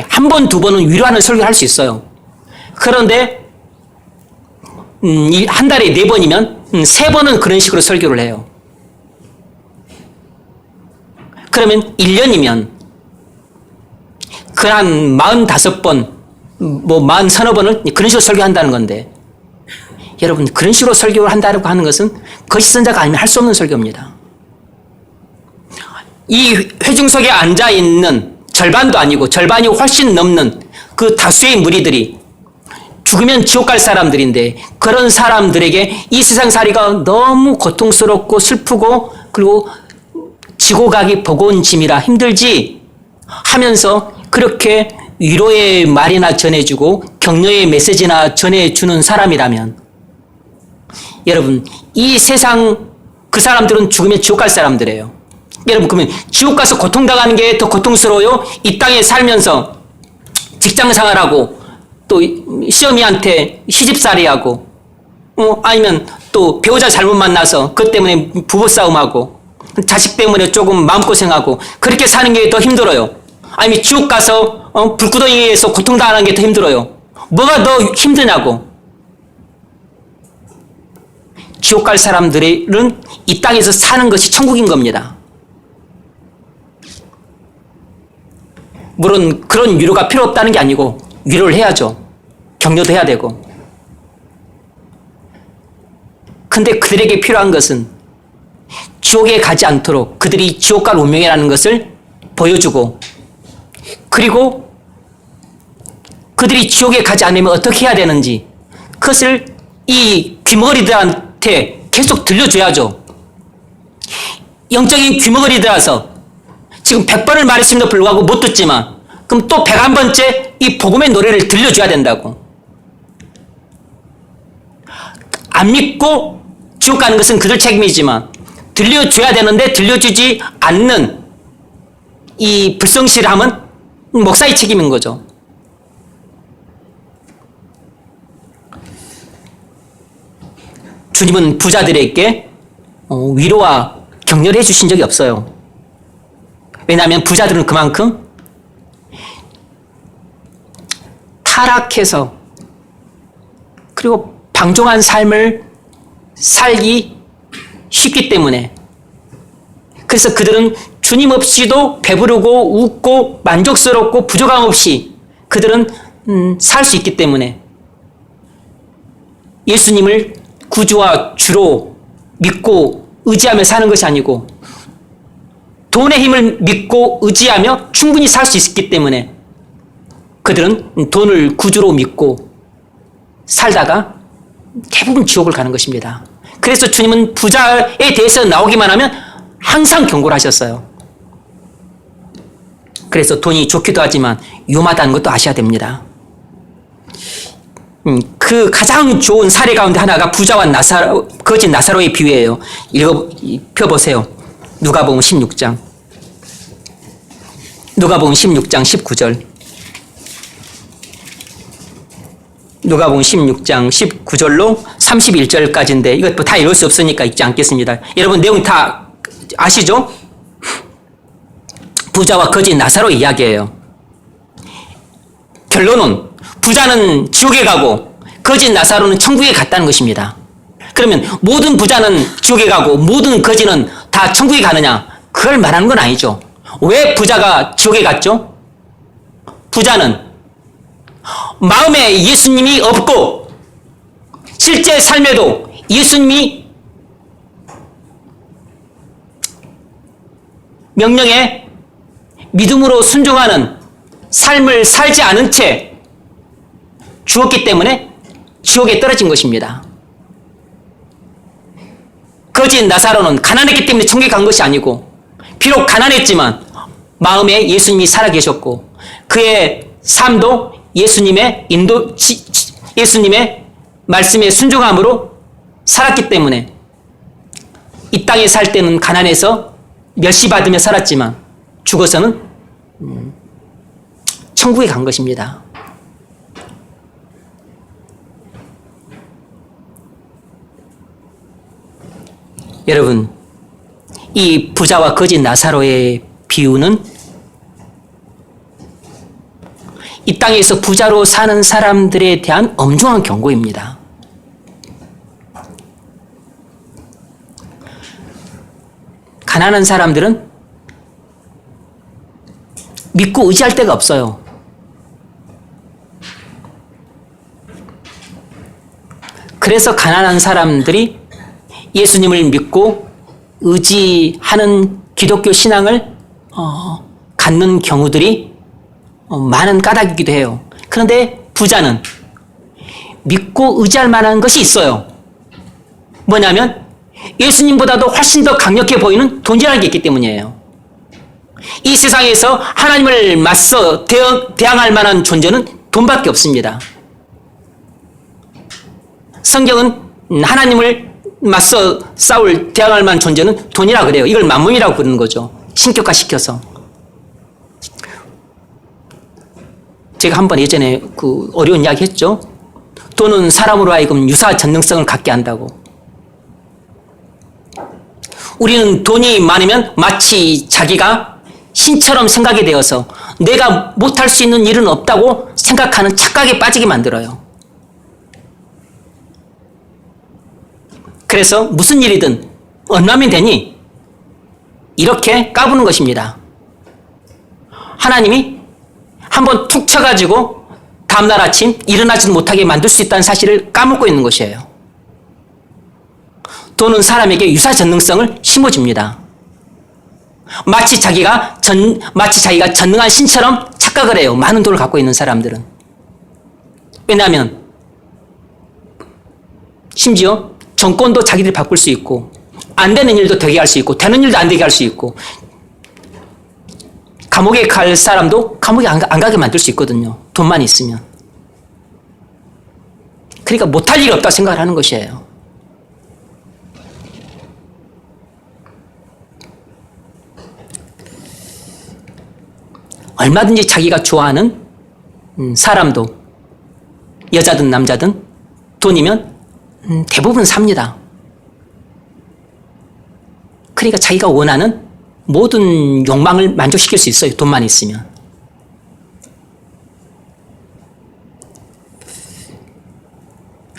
한 번, 두 번은 위로하는 설교를 할 수 있어요. 그런데 한 달에 4번이면 3번은 그런 식으로 설교를 해요. 그러면 1년이면 그 한 45번, 40번을 그런 식으로 설교한다는 건데 여러분 그런 식으로 설교를 한다고 하는 것은 거짓 선자가 아니면 할 수 없는 설교입니다. 이 회중석에 앉아있는 절반도 아니고 절반이 훨씬 넘는 그 다수의 무리들이 죽으면 지옥 갈 사람들인데 그런 사람들에게 이 세상 살이가 너무 고통스럽고 슬프고 그리고 지고 가기 버거운 짐이라 힘들지 하면서 그렇게 위로의 말이나 전해주고 격려의 메시지나 전해주는 사람이라면 여러분 이 세상 그 사람들은 죽으면 지옥 갈 사람들이에요. 여러분 그러면 지옥 가서 고통당하는 게 더 고통스러워요? 이 땅에 살면서 직장생활하고 또 시어미한테 시집살이하고 아니면 또 배우자 잘못 만나서 그것 때문에 부부싸움하고 자식 때문에 조금 마음고생하고 그렇게 사는 게 더 힘들어요? 아니면 지옥 가서 불구덩이에서 고통당하는 게 더 힘들어요? 뭐가 더 힘드냐고. 지옥 갈 사람들은 이 땅에서 사는 것이 천국인 겁니다. 물론 그런 위로가 필요 없다는 게 아니고 위로를 해야죠. 격려도 해야 되고. 근데 그들에게 필요한 것은 지옥에 가지 않도록 그들이 지옥 갈 운명이라는 것을 보여주고, 그리고 그들이 지옥에 가지 않으면 어떻게 해야 되는지 그것을 이 귀머거리들한테 계속 들려줘야죠. 영적인 귀머거리들아서 지금 100번을 말했음에도 불구하고 못 듣지만 그럼 또 101번째 이 복음의 노래를 들려줘야 된다고. 안 믿고 지옥 가는 것은 그들 책임이지만 들려줘야 되는데 들려주지 않는 이 불성실함은 목사의 책임인 거죠. 주님은 부자들에게 위로와 격려를 해주신 적이 없어요. 왜냐하면 부자들은 그만큼 타락해서 그리고 방종한 삶을 살기 쉽기 때문에, 그래서 그들은 주님 없이도 배부르고 웃고 만족스럽고 부족함 없이 그들은 살 수 있기 때문에 예수님을 구주와 주로 믿고 의지하며 사는 것이 아니고 돈의 힘을 믿고 의지하며 충분히 살 수 있기 때문에 그들은 돈을 구주로 믿고 살다가 대부분 지옥을 가는 것입니다. 그래서 주님은 부자에 대해서 나오기만 하면 항상 경고를 하셨어요. 그래서 돈이 좋기도 하지만 위험하다는 것도 아셔야 됩니다. 그 가장 좋은 사례 가운데 하나가 부자와 거짓 나사로의 비유예요. 펴보세요. 누가복음 16장. 누가복음 16장 19절. 누가복음 16장 19절로 31절까지인데 이것 다 읽을 수 없으니까 읽지 않겠습니다. 여러분 내용 다 아시죠? 부자와 거짓 나사로의 이야기예요. 결론은 부자는 지옥에 가고 거짓 나사로는 천국에 갔다는 것입니다. 그러면 모든 부자는 지옥에 가고 모든 거짓은 다 천국에 가느냐? 그걸 말하는 건 아니죠. 왜 부자가 지옥에 갔죠? 부자는 마음에 예수님이 없고 실제 삶에도 예수님이 명령에 믿음으로 순종하는 삶을 살지 않은 채 죽었기 때문에 지옥에 떨어진 것입니다. 거짓 나사로는 가난했기 때문에 천국에 간 것이 아니고 비록 가난했지만 마음에 예수님이 살아계셨고 그의 삶도 예수님의 예수님의 말씀에 순종함으로 살았기 때문에 이 땅에 살 때는 가난해서 멸시받으며 살았지만 죽어서는 천국에 간 것입니다. 여러분, 이 부자와 거짓 나사로의 비유는 이 땅에서 부자로 사는 사람들에 대한 엄중한 경고입니다. 가난한 사람들은 믿고 의지할 데가 없어요. 그래서 가난한 사람들이 예수님을 믿고 의지하는 기독교 신앙을 갖는 경우들이 많은 까닭이기도 해요. 그런데 부자는 믿고 의지할 만한 것이 있어요. 뭐냐면 예수님보다도 훨씬 더 강력해 보이는 돈이라는 게 있기 때문이에요. 이 세상에서 하나님을 맞서 대항할 만한 존재는 돈밖에 없습니다. 성경은 하나님을 맞서 대항할 만한 존재는 돈이라 그래요. 이걸 만문이라고 부르는 거죠. 신격화시켜서. 제가 한번 예전에 그 어려운 이야기 했죠. 돈은 사람으로 하여금 유사 전능성을 갖게 한다고. 우리는 돈이 많으면 마치 자기가 신처럼 생각이 되어서 내가 못할 수 있는 일은 없다고 생각하는 착각에 빠지게 만들어요. 그래서 무슨 일이든 얼마면 되니? 이렇게 까부는 것입니다. 하나님이 한번 툭 쳐가지고 다음날 아침 일어나지도 못하게 만들 수 있다는 사실을 까먹고 있는 것이에요. 돈은 사람에게 유사 전능성을 심어줍니다. 마치 자기가 전능한 신처럼 착각을 해요. 많은 돈을 갖고 있는 사람들은. 왜냐하면 심지어 정권도 자기들이 바꿀 수 있고, 안 되는 일도 되게 할 수 있고, 되는 일도 안 되게 할 수 있고, 감옥에 갈 사람도 감옥에 안 가게 만들 수 있거든요. 돈만 있으면. 그러니까 못할 일이 없다 생각을 하는 것이에요. 얼마든지 자기가 좋아하는 사람도, 여자든 남자든 돈이면 대부분 삽니다. 그러니까 자기가 원하는 모든 욕망을 만족시킬 수 있어요. 돈만 있으면.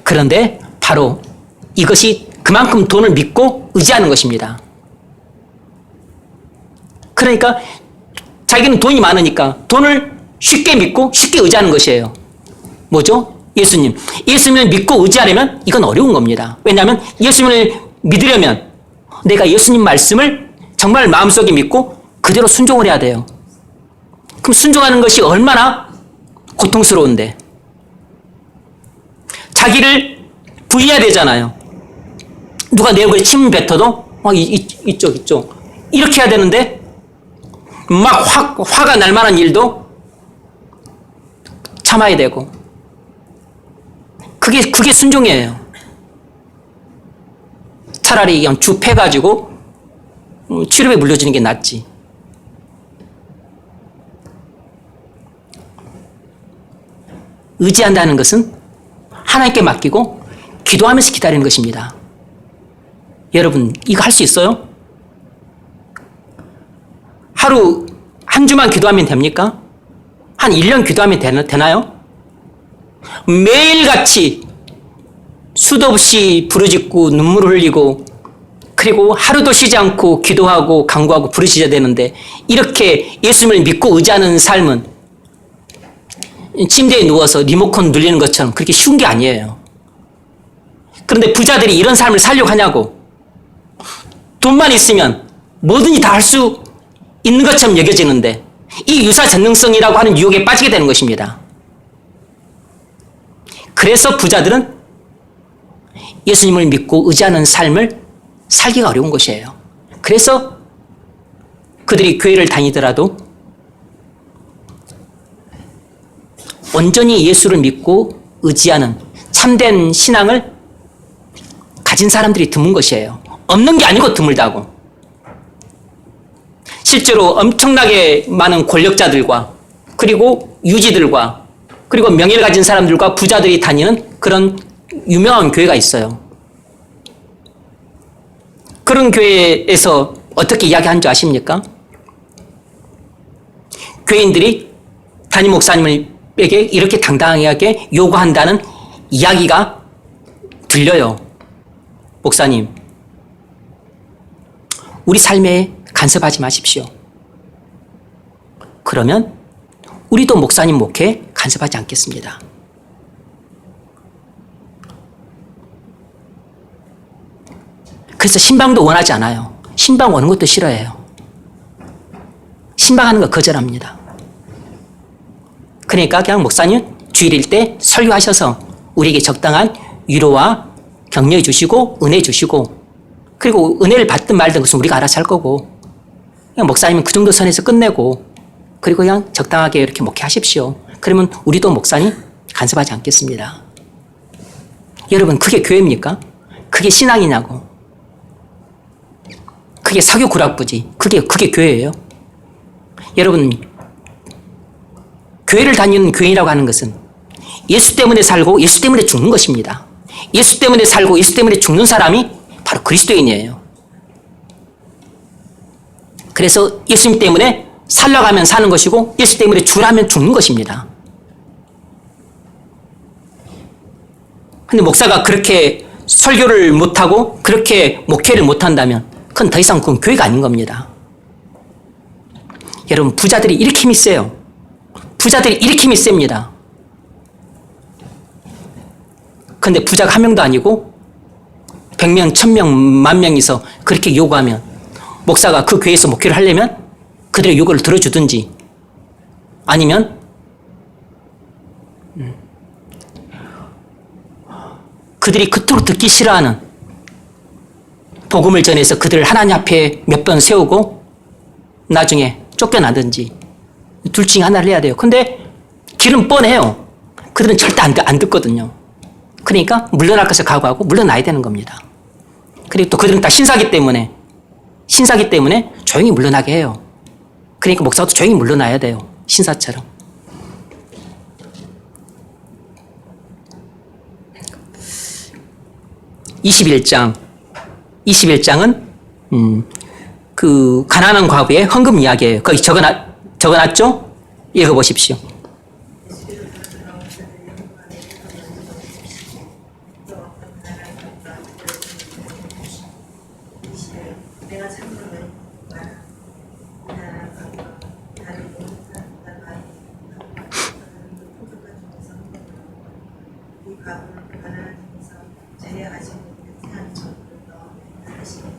그런데 바로 이것이 그만큼 돈을 믿고 의지하는 것입니다. 그러니까 자기는 돈이 많으니까 돈을 쉽게 믿고 쉽게 의지하는 것이에요. 뭐죠? 예수님. 예수님을 믿고 의지하려면 이건 어려운 겁니다. 왜냐하면 예수님을 믿으려면 내가 예수님 말씀을 정말 마음속에 믿고 그대로 순종을 해야 돼요. 그럼 순종하는 것이 얼마나 고통스러운데. 자기를 부인해야 되잖아요. 누가 내 얼굴에 침 뱉어도 이쪽 이렇게 해야 되는데 막 화가 날 만한 일도 참아야 되고. 그게 순종이에요. 차라리 그냥 줍해가지고 치료에 물려주는 게 낫지. 의지한다는 것은 하나님께 맡기고 기도하면서 기다리는 것입니다. 여러분, 이거 할 수 있어요? 하루 한 주만 기도하면 됩니까? 한 1년 기도하면 되나요? 매일같이 수도 없이 부르짖고 눈물을 흘리고 그리고 하루도 쉬지 않고 기도하고 간구하고 부르짖어야 되는데 이렇게 예수님을 믿고 의지하는 삶은 침대에 누워서 리모컨 눌리는 것처럼 그렇게 쉬운 게 아니에요. 그런데 부자들이 이런 삶을 살려고 하냐고. 돈만 있으면 뭐든지 다 할 수 있는 것처럼 여겨지는데 이 유사 전능성이라고 하는 유혹에 빠지게 되는 것입니다. 그래서 부자들은 예수님을 믿고 의지하는 삶을 살기가 어려운 것이에요. 그래서 그들이 교회를 다니더라도 온전히 예수를 믿고 의지하는 참된 신앙을 가진 사람들이 드문 것이에요. 없는 게 아니고 드물다고. 실제로 엄청나게 많은 권력자들과 그리고 유지들과 그리고 명예를 가진 사람들과 부자들이 다니는 그런 유명한 교회가 있어요. 그런 교회에서 어떻게 이야기한 줄 아십니까? 교인들이 담임 목사님에게 이렇게 당당하게 요구한다는 이야기가 들려요. 목사님, 우리 삶에 간섭하지 마십시오. 그러면 우리도 목사님 목회에 간섭하지 않겠습니다. 그래서 신방도 원하지 않아요. 신방 오는 것도 싫어해요. 신방하는 거 거절합니다. 그러니까 그냥 목사님 주일일 때 설교하셔서 우리에게 적당한 위로와 격려해 주시고 은혜 주시고 그리고 은혜를 받든 말든 그것은 우리가 알아서 할 거고 그냥 목사님은 그 정도 선에서 끝내고 그리고 그냥 적당하게 이렇게 목회하십시오. 그러면 우리도 목사님 간섭하지 않겠습니다. 여러분, 그게 교회입니까? 그게 신앙이냐고. 그게 사교 구락부지. 그게 교회예요. 여러분, 교회를 다니는 교인이라고 하는 것은 예수 때문에 살고 예수 때문에 죽는 것입니다. 예수 때문에 살고 예수 때문에 죽는 사람이 바로 그리스도인이에요. 그래서 예수님 때문에 살려가면 사는 것이고 예수 때문에 죽으라면 죽는 것입니다. 근데 목사가 그렇게 설교를 못하고 그렇게 목회를 못한다면 그건 더 이상 그건 교회가 아닌 겁니다. 여러분, 부자들이 이렇게 힘이 세요. 부자들이 이렇게 힘이 셉니다. 근데 부자가 한 명도 아니고 100명, 1000명, 10,000명이서 그렇게 요구하면 목사가 그 교회에서 목회를 하려면 그들의 요구를 들어주든지 아니면 그들이 그토록 듣기 싫어하는 복음을 전해서 그들을 하나님 앞에 몇 번 세우고 나중에 쫓겨나든지 둘 중에 하나를 해야 돼요. 근데 길은 뻔해요. 그들은 절대 안 듣거든요. 그러니까 물러날 것을 각오하고 물러나야 되는 겁니다. 그리고 또 그들은 다 신사기 때문에 조용히 물러나게 해요. 그러니까 목사도 조용히 물러나야 돼요. 신사처럼. (21장) 21장은 그 가난한 과부의 헌금 이야기예요. 거기 적어놨죠? 읽어보십시오. 내가 참으면 많아. 이 나라 가고 다른 모든 사람보다 많이 포도가 중에서 이 가부는 가난한 중에서 자기가 가지고 있는 세한 전부를 넣어 하십니다.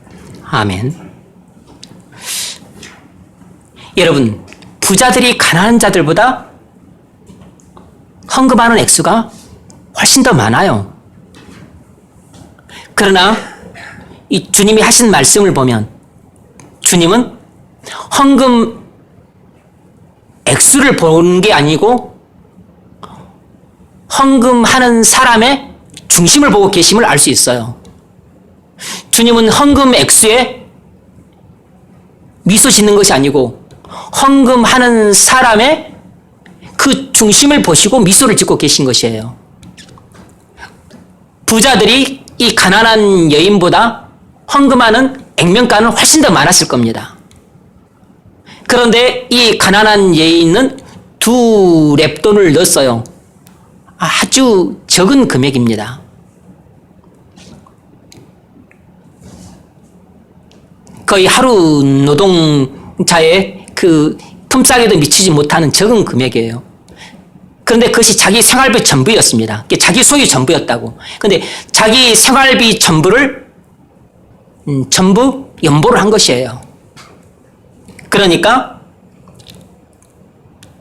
아멘. 여러분, 부자들이 가난한 자들보다 헌금하는 액수가 훨씬 더 많아요. 그러나 이 주님이 하신 말씀을 보면 주님은 헌금 액수를 보는 게 아니고 헌금하는 사람의 중심을 보고 계심을 알 수 있어요. 주님은 헌금 액수에 미소 짓는 것이 아니고 헌금하는 사람의 그 중심을 보시고 미소를 짓고 계신 것이에요. 부자들이 이 가난한 여인보다 헌금하는 액면가는 훨씬 더 많았을 겁니다. 그런데 이 가난한 여인은 2렙돈을 넣었어요. 아주 적은 금액입니다. 거의 하루 노동자의 그 품삯에도 미치지 못하는 적은 금액이에요. 그런데 그것이 자기 생활비 전부였습니다. 자기 소유 전부였다고. 그런데 자기 생활비 전부를 전부 연보를 한 것이에요. 그러니까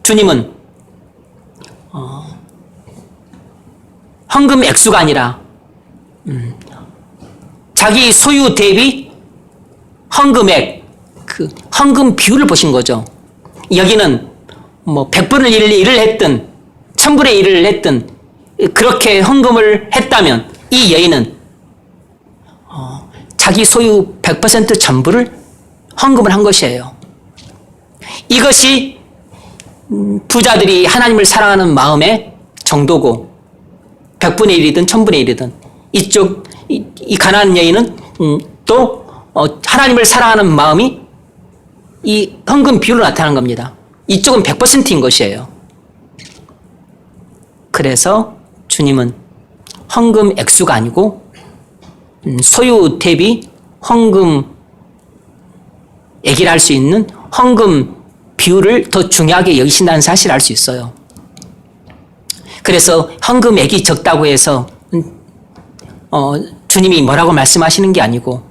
주님은 헌금 액수가 아니라 자기 소유 대비 헌금액, 그 헌금 비율을 보신 거죠. 여기는 뭐 100분의 1을 했든 1000분의 1을 했든 그렇게 헌금을 했다면 이 여인은 자기 소유 100% 전부를 헌금을 한 것이에요. 이것이 부자들이 하나님을 사랑하는 마음의 정도고 100분의 1이든 1000분의 1이든 이 가난한 여인은 또 하나님을 사랑하는 마음이 이 헌금 비율로 나타나는 겁니다. 이쪽은 100%인 것이에요. 그래서 주님은 헌금 액수가 아니고 소유 대비 헌금액이라 할 수 있는 헌금 비율을 더 중요하게 여기신다는 사실을 알 수 있어요. 그래서 헌금액이 적다고 해서 주님이 뭐라고 말씀하시는 게 아니고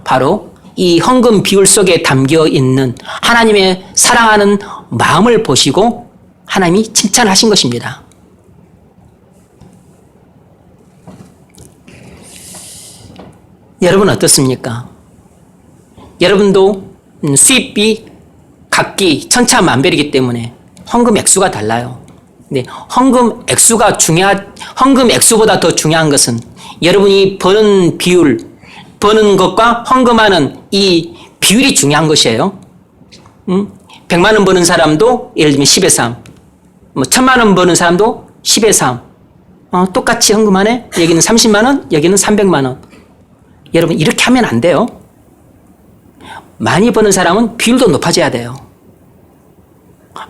바로 이 헌금 비율 속에 담겨 있는 하나님의 사랑하는 마음을 보시고 하나님이 칭찬하신 것입니다. 여러분 어떻습니까? 여러분도 수입비 각기 천차만별이기 때문에 헌금 액수가 달라요. 근데 헌금 액수보다 더 중요한 것은 여러분이 버는 비율, 버는 것과 헌금하는 이 비율이 중요한 것이에요. 100만 원 버는 사람도 예를 들면 10의 3, 1000만 원 버는 사람도 10의 3. 똑같이 헌금하네? 여기는 30만 원, 여기는 300만 원. 여러분 이렇게 하면 안 돼요. 많이 버는 사람은 비율도 높아져야 돼요.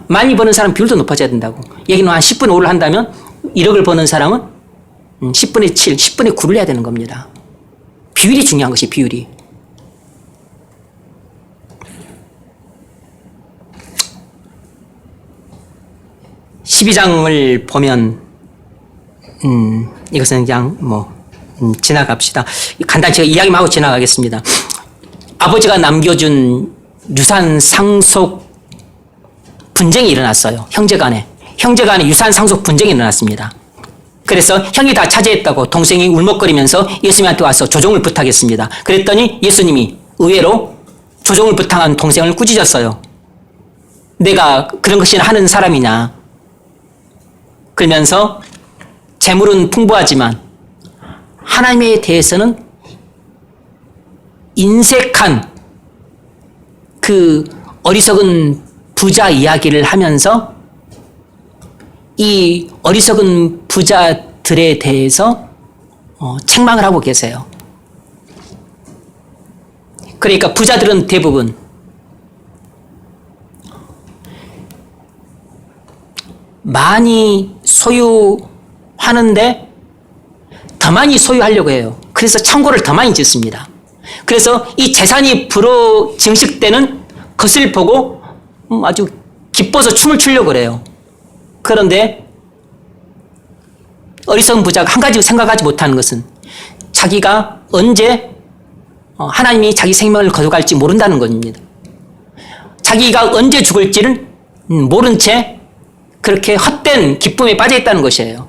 많이 버는 사람 비율도 높아져야 된다고. 여기는 한 10분의 5를 한다면 1억을 버는 사람은 10분의 7, 10분의 9를 해야 되는 겁니다. 비율이 중요한 것이 비율이. (12장을) 보면 이것은 그냥 지나갑시다. 간단히 제가 이야기만 하고 지나가겠습니다. 아버지가 남겨준 유산 상속 분쟁이 일어났어요. 형제간에 유산 상속 분쟁이 일어났습니다. 그래서 형이 다 차지했다고 동생이 울먹거리면서 예수님한테 와서 조종을 부탁했습니다. 그랬더니 예수님이 의외로 조종을 부탁한 동생을 꾸짖었어요. 내가 그런 것이나 하는 사람이냐. 그러면서 재물은 풍부하지만 하나님에 대해서는 인색한 그 어리석은 부자 이야기를 하면서 이 어리석은 부자들에 대해서 책망을 하고 계세요. 그러니까 부자들은 대부분 많이 소유하는데 더 많이 소유하려고 해요. 그래서 창고를 더 많이 짓습니다. 그래서 이 재산이 불어 증식되는 것을 보고 아주 기뻐서 춤을 추려고 그래요. 그런데 어리석은 부자가 한 가지 생각하지 못하는 것은 자기가 언제 하나님이 자기 생명을 거둬갈지 모른다는 것입니다. 자기가 언제 죽을지를 모른 채 그렇게 헛된 기쁨에 빠져 있다는 것이에요.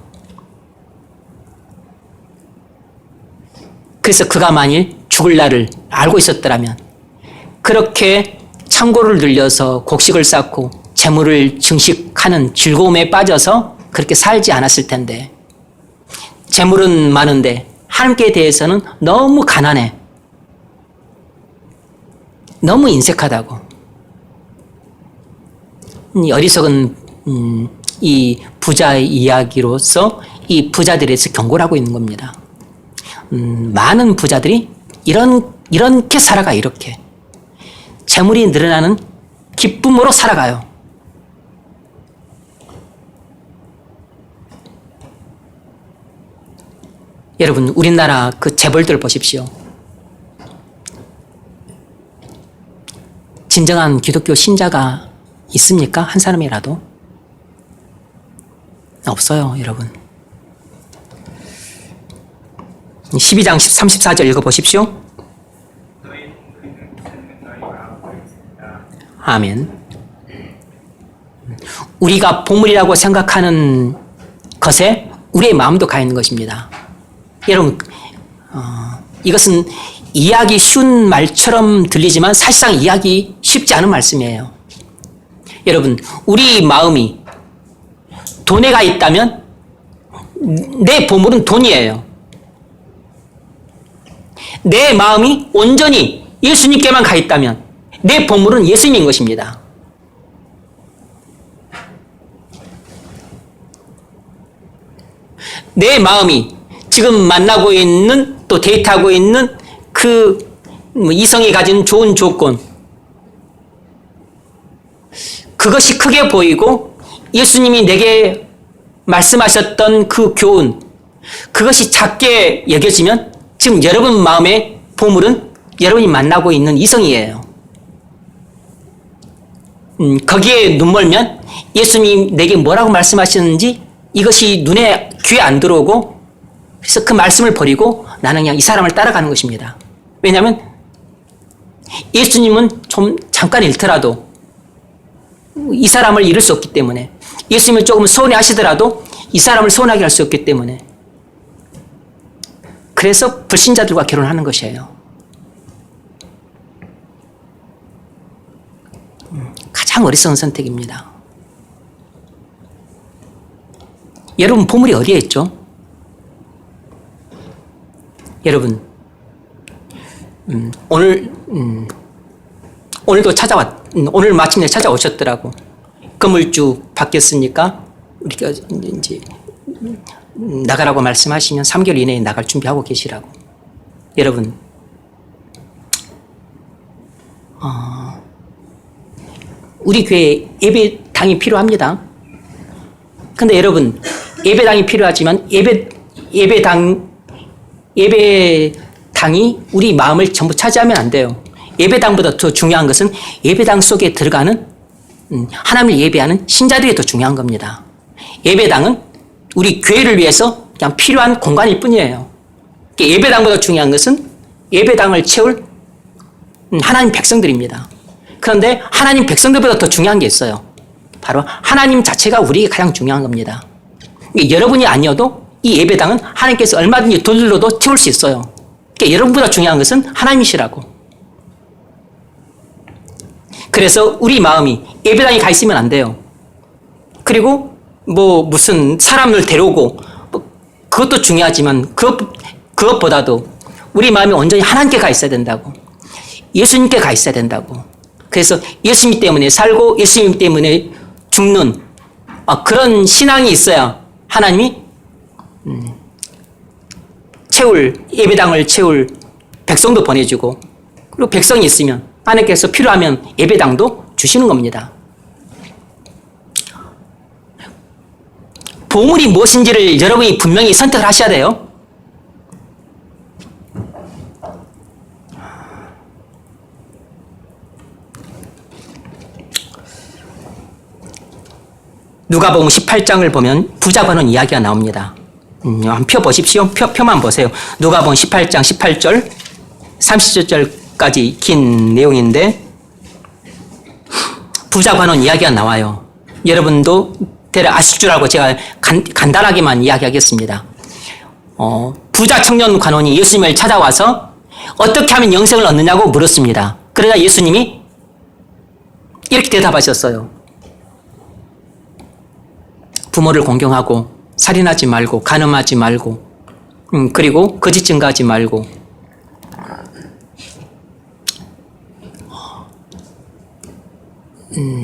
그래서 그가 만일 죽을 날을 알고 있었더라면 그렇게 창고를 늘려서 곡식을 쌓고 재물을 증식하는 즐거움에 빠져서 그렇게 살지 않았을 텐데, 재물은 많은데 하나님께 대해서는 너무 가난해, 너무 인색하다고. 이 어리석은 이 부자의 이야기로서 이 부자들에 대해서 경고를 하고 있는 겁니다. 많은 부자들이 이렇게 살아가. 이렇게 재물이 늘어나는 기쁨으로 살아가요. 여러분, 우리나라 그 재벌들 보십시오. 진정한 기독교 신자가 있습니까? 한 사람이라도? 없어요, 여러분. 12장 34절 읽어보십시오. 아멘. 우리가 보물이라고 생각하는 것에 우리의 마음도 가 있는 것입니다. 여러분, 이것은 이해하기 쉬운 말처럼 들리지만 사실상 이해하기 쉽지 않은 말씀이에요. 여러분, 우리 마음이 돈에 가 있다면 내 보물은 돈이에요. 내 마음이 온전히 예수님께만 가 있다면 내 보물은 예수님인 것입니다. 내 마음이 지금 만나고 있는, 또 데이트하고 있는 그 이성이 가진 좋은 조건, 그것이 크게 보이고 예수님이 내게 말씀하셨던 그 교훈, 그것이 작게 여겨지면 지금 여러분 마음의 보물은 여러분이 만나고 있는 이성이에요. 거기에 눈멀면 예수님이 내게 뭐라고 말씀하시는지 이것이 눈에, 귀에 안 들어오고, 그래서 그 말씀을 버리고 나는 그냥 이 사람을 따라가는 것입니다. 왜냐하면 예수님은 좀 잠깐 잃더라도 이 사람을 잃을 수 없기 때문에, 예수님을 조금 서운해 하시더라도 이 사람을 서운하게 할 수 없기 때문에, 그래서 불신자들과 결혼하는 것이에요. 가장 어리석은 선택입니다. 여러분, 보물이 어디에 있죠? 여러분, 오늘도 오늘 마침내 찾아오셨더라고. 건물주 바뀌었으니까 우리가 이제 나가라고 말씀하시면 3개월 이내에 나갈 준비하고 계시라고. 여러분, 우리 교회에 예배당이 필요합니다. 근데 여러분, 예배당이 필요하지만 예배당이 우리 마음을 전부 차지하면 안 돼요. 예배당보다 더 중요한 것은 예배당 속에 들어가는 하나님을 예배하는 신자들이 더 중요한 겁니다. 예배당은 우리 교회를 위해서 그냥 필요한 공간일 뿐이에요. 예배당보다 중요한 것은 예배당을 채울 하나님 백성들입니다. 그런데 하나님 백성들보다 더 중요한 게 있어요. 바로 하나님 자체가 우리에게 가장 중요한 겁니다. 여러분이 아니어도 이 예배당은 하나님께서 얼마든지 돈들로도 채울 수 있어요. 여러분보다 중요한 것은 하나님이시라고. 그래서 우리 마음이 예배당에 가 있으면 안 돼요. 그리고 무슨 사람을 데려오고 그것도 중요하지만 그것보다도 우리 마음이 온전히 하나님께 가 있어야 된다고. 예수님께 가 있어야 된다고. 그래서 예수님 때문에 살고 예수님 때문에 죽는 그런 신앙이 있어야 하나님이 예배당을 채울 백성도 보내주고, 그리고 백성이 있으면 하나님께서 필요하면 예배당도 주시는 겁니다. 보물이 무엇인지를 여러분이 분명히 선택을 하셔야 돼요. 누가복음 18장을 보면 부자 버는 이야기가 나옵니다. 한번 펴보십시오. 표만 보세요. 누가복음 18장 18절 30절까지 긴 내용인데 부자 관원 이야기가 나와요. 여러분도 대략 아실 줄 알고 제가 간단하게만 이야기하겠습니다. 부자 청년 관원이 예수님을 찾아와서 어떻게 하면 영생을 얻느냐고 물었습니다. 그러자 예수님이 이렇게 대답하셨어요. 부모를 공경하고 살인하지 말고 간음하지 말고 그리고 거짓 증거하지 말고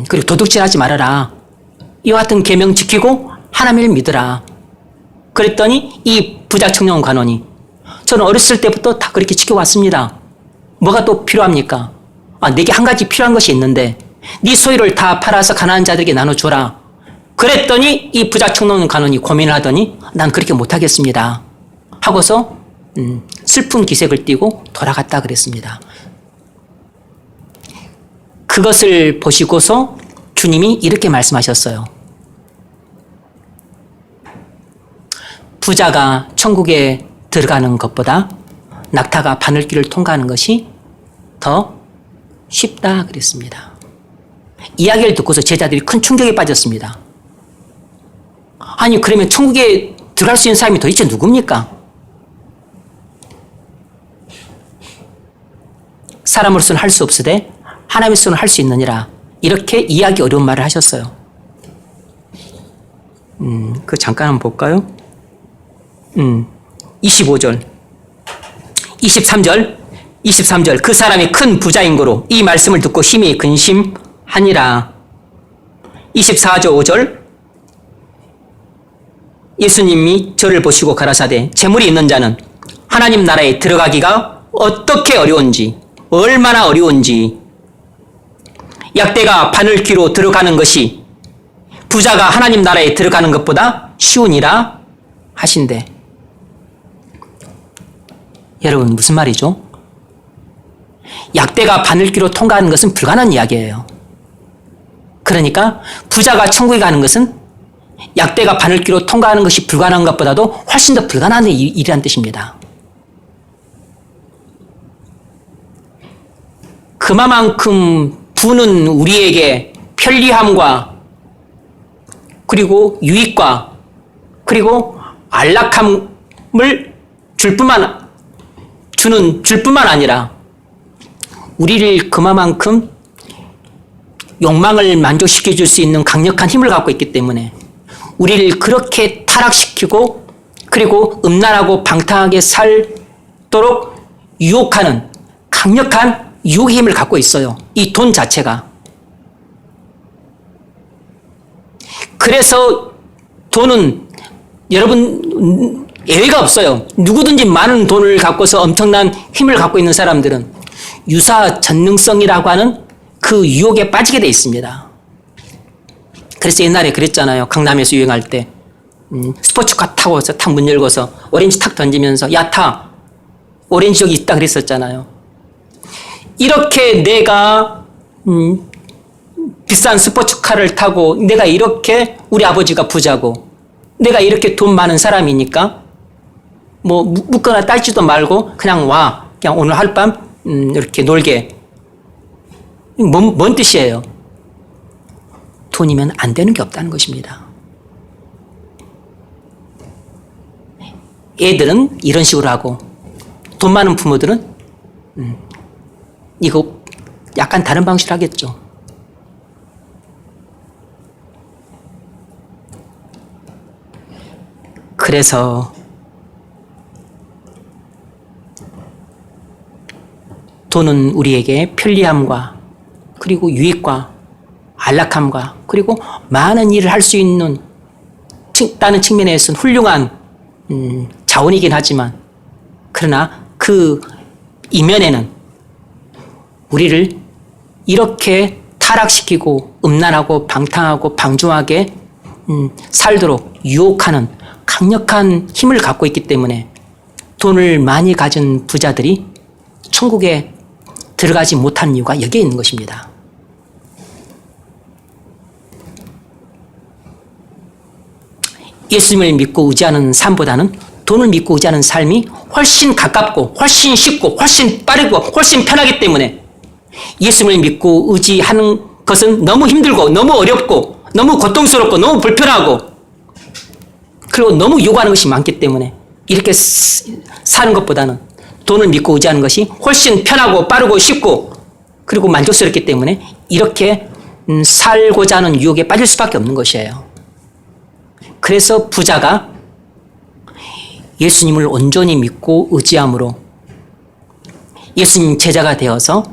그리고 도둑질하지 말아라. 이와 같은 계명 지키고 하나님을 믿으라. 그랬더니 이 부자 청년 관원이 저는 어렸을 때부터 다 그렇게 지켜왔습니다. 뭐가 또 필요합니까? 내게 한 가지 필요한 것이 있는데 네 소유를 다 팔아서 가난한 자들에게 나눠줘라. 그랬더니 이 부자 청년 관원이 고민을 하더니 난 그렇게 못하겠습니다 하고서 슬픈 기색을 띠고 돌아갔다 그랬습니다. 그것을 보시고서 주님이 이렇게 말씀하셨어요. 부자가 천국에 들어가는 것보다 낙타가 바늘길을 통과하는 것이 더 쉽다 그랬습니다. 이야기를 듣고서 제자들이 큰 충격에 빠졌습니다. 아니 그러면 천국에 들어갈 수 있는 사람이 도대체 누굽니까? 사람으로서는 할 수 없으되 하나님으로서는 할 수 있느니라. 이렇게 이해하기 어려운 말을 하셨어요. 그 잠깐 한번 볼까요? 25절 23절 그 사람이 큰 부자인 고로 이 말씀을 듣고 심히 근심하니라. 24절 5절 예수님이 저를 보시고 가라사대 재물이 있는 자는 하나님 나라에 들어가기가 어떻게 어려운지 얼마나 어려운지 약대가 바늘귀로 들어가는 것이 부자가 하나님 나라에 들어가는 것보다 쉬우니라 하신대. 여러분 무슨 말이죠? 약대가 바늘귀로 통과하는 것은 불가능한 이야기예요. 그러니까 부자가 천국에 가는 것은 약대가 바늘귀로 통과하는 것이 불가능한 것보다도 훨씬 더 불가능한 일이라는 뜻입니다. 그만큼 부는 우리에게 편리함과 그리고 유익과 그리고 안락함을 줄 뿐만 아니라 우리를 그만큼 욕망을 만족시켜 줄 수 있는 강력한 힘을 갖고 있기 때문에 우리를 그렇게 타락시키고 그리고 음란하고 방탕하게 살도록 유혹하는 강력한 유혹의 힘을 갖고 있어요. 이 돈 자체가. 그래서 돈은 여러분 예외가 없어요. 누구든지 많은 돈을 갖고서 엄청난 힘을 갖고 있는 사람들은 유사 전능성이라고 하는 그 유혹에 빠지게 돼 있습니다. 그래서 옛날에 그랬잖아요. 강남에서 유행할 때 스포츠카 타고서 탁 문 열고서 오렌지 탁 던지면서 야 타 오렌지 여기 있다 그랬었잖아요. 이렇게 내가 비싼 스포츠카를 타고 내가 이렇게 우리 아버지가 부자고 내가 이렇게 돈 많은 사람이니까 뭐 묻거나 따지도 말고 그냥 와 그냥 오늘 하룻밤 이렇게 놀게. 뭔 뜻이에요? 돈이면 안 되는 게 없다는 것입니다. 애들은 이런 식으로 하고 돈 많은 부모들은 이거 약간 다른 방식으로 하겠죠. 그래서 돈은 우리에게 편리함과 그리고 유익과 안락함과 그리고 많은 일을 할 수 있는 다는 측면에서는 훌륭한 자원이긴 하지만 그러나 그 이면에는 우리를 이렇게 타락시키고 음란하고 방탕하고 방종하게 살도록 유혹하는 강력한 힘을 갖고 있기 때문에 돈을 많이 가진 부자들이 천국에 들어가지 못하는 이유가 여기에 있는 것입니다. 예수님을 믿고 의지하는 삶보다는 돈을 믿고 의지하는 삶이 훨씬 가깝고 훨씬 쉽고 훨씬 빠르고 훨씬 편하기 때문에 예수님을 믿고 의지하는 것은 너무 힘들고 너무 어렵고 너무 고통스럽고 너무 불편하고 그리고 너무 요구하는 것이 많기 때문에 이렇게 사는 것보다는 돈을 믿고 의지하는 것이 훨씬 편하고 빠르고 쉽고 그리고 만족스럽기 때문에 이렇게 살고자 하는 유혹에 빠질 수밖에 없는 것이에요. 그래서 부자가 예수님을 온전히 믿고 의지함으로 예수님 제자가 되어서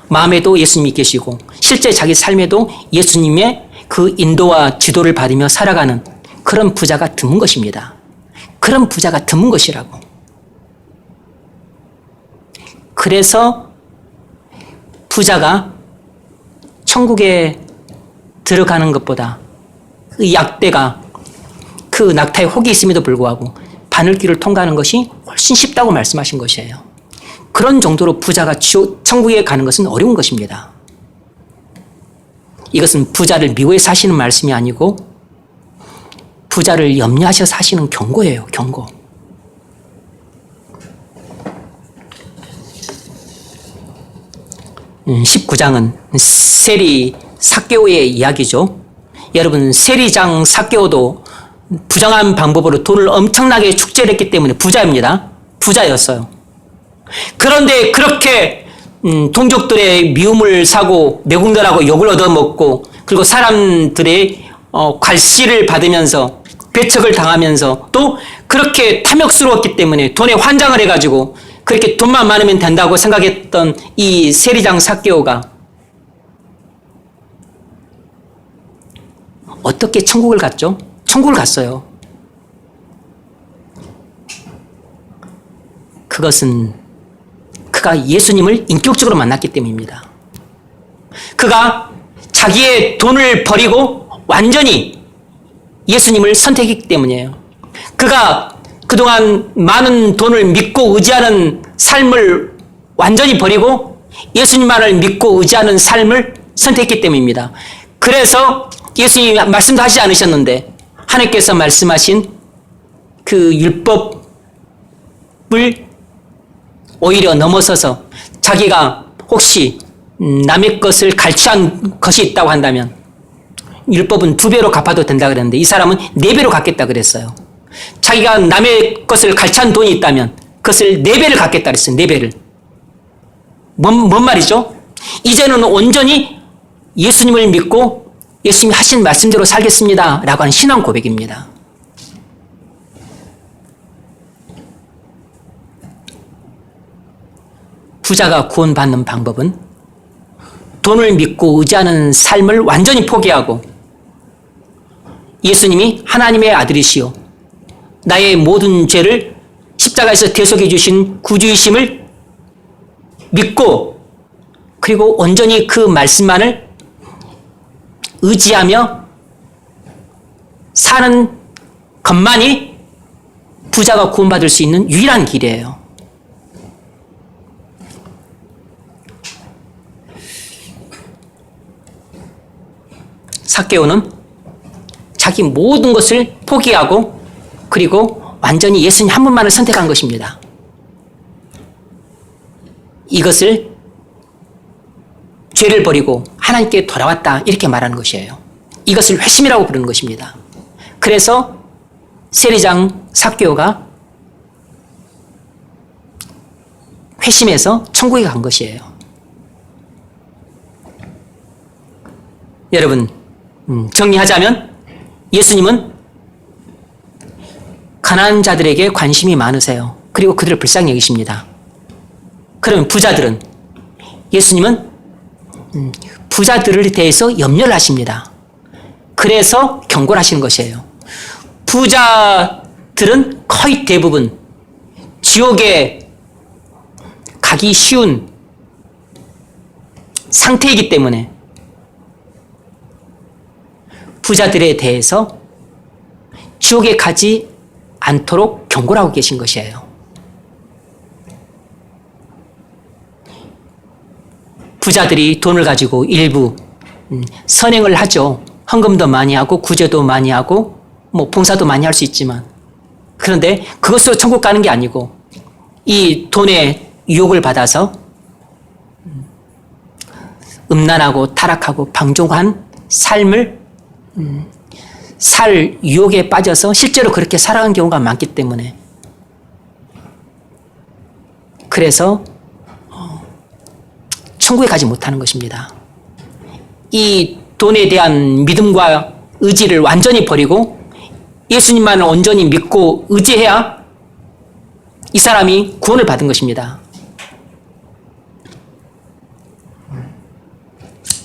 마음에도 예수님이 계시고 실제 자기 삶에도 예수님의 그 인도와 지도를 받으며 살아가는 그런 부자가 드문 것입니다. 그런 부자가 드문 것이라고. 그래서 부자가 천국에 들어가는 것보다 그 약대가 그 낙타에 혹이 있음에도 불구하고 바늘길을 통과하는 것이 훨씬 쉽다고 말씀하신 것이에요. 그런 정도로 부자가 천국에 가는 것은 어려운 것입니다. 이것은 부자를 미워해서 하시는 말씀이 아니고 부자를 염려하셔서 하시는 경고예요. 경고. 음, 19장은 세리 삭개오의 이야기죠. 여러분 세리장 삭개오도 부정한 방법으로 돈을 엄청나게 축제를 했기 때문에 부자입니다. 부자였어요. 그런데 그렇게 동족들의 미움을 사고 매국노라고 욕을 얻어먹고 그리고 사람들의 괄시를 받으면서 배척을 당하면서 또 그렇게 탐욕스러웠기 때문에 돈에 환장을 해가지고 그렇게 돈만 많으면 된다고 생각했던 이 세리장 삭개오가 어떻게 천국을 갔죠? 천국을 갔어요. 그것은 그가 예수님을 인격적으로 만났기 때문입니다. 그가 자기의 돈을 버리고 완전히 예수님을 선택했기 때문이에요. 그가 그동안 많은 돈을 믿고 의지하는 삶을 완전히 버리고 예수님만을 믿고 의지하는 삶을 선택했기 때문입니다. 그래서 예수님이 말씀도 하지 않으셨는데 하나님께서 말씀하신 그 율법을 오히려 넘어서서 자기가 혹시 남의 것을 갈취한 것이 있다고 한다면 율법은 2배로 갚아도 된다 그랬는데 이 사람은 4배로 갚겠다 그랬어요. 자기가 남의 것을 갈취한 돈이 있다면 그것을 4배를 갚겠다 그랬어요. 4배를. 뭔 말이죠? 이제는 온전히 예수님을 믿고 예수님이 하신 말씀대로 살겠습니다 라고 하는 신앙 고백입니다. 부자가 구원받는 방법은 돈을 믿고 의지하는 삶을 완전히 포기하고 예수님이 하나님의 아들이시요 나의 모든 죄를 십자가에서 대속해 주신 구주이심을 믿고 그리고 온전히 그 말씀만을 의지하며 사는 것만이 부자가 구원받을 수 있는 유일한 길이에요. 삭개오는 자기 모든 것을 포기하고 그리고 완전히 예수님 한 분만을 선택한 것입니다. 이것을 죄를 버리고 하나님께 돌아왔다 이렇게 말하는 것이에요. 이것을 회심이라고 부르는 것입니다. 그래서 세리장 삭개오가 회심해서 천국에 간 것이에요. 여러분, 정리하자면 예수님은 가난한 자들에게 관심이 많으세요. 그리고 그들을 불쌍히 여기십니다. 그러면 부자들은 예수님은 부자들에 대해서 염려를 하십니다. 그래서 경고를 하시는 것이에요. 부자들은 거의 대부분 지옥에 가기 쉬운 상태이기 때문에 부자들에 대해서 지옥에 가지 않도록 경고를 하고 계신 것이에요. 부자들이 돈을 가지고 일부 선행을 하죠. 헌금도 많이 하고 구제도 많이 하고 뭐 봉사도 많이 할 수 있지만, 그런데 그것으로 천국 가는 게 아니고 이 돈의 유혹을 받아서 음란하고 타락하고 방종한 삶을 살 유혹에 빠져서 실제로 그렇게 살아간 경우가 많기 때문에, 그래서 천국에 가지 못하는 것입니다. 이 돈에 대한 믿음과 의지를 완전히 버리고 예수님만을 온전히 믿고 의지해야 이 사람이 구원을 받은 것입니다.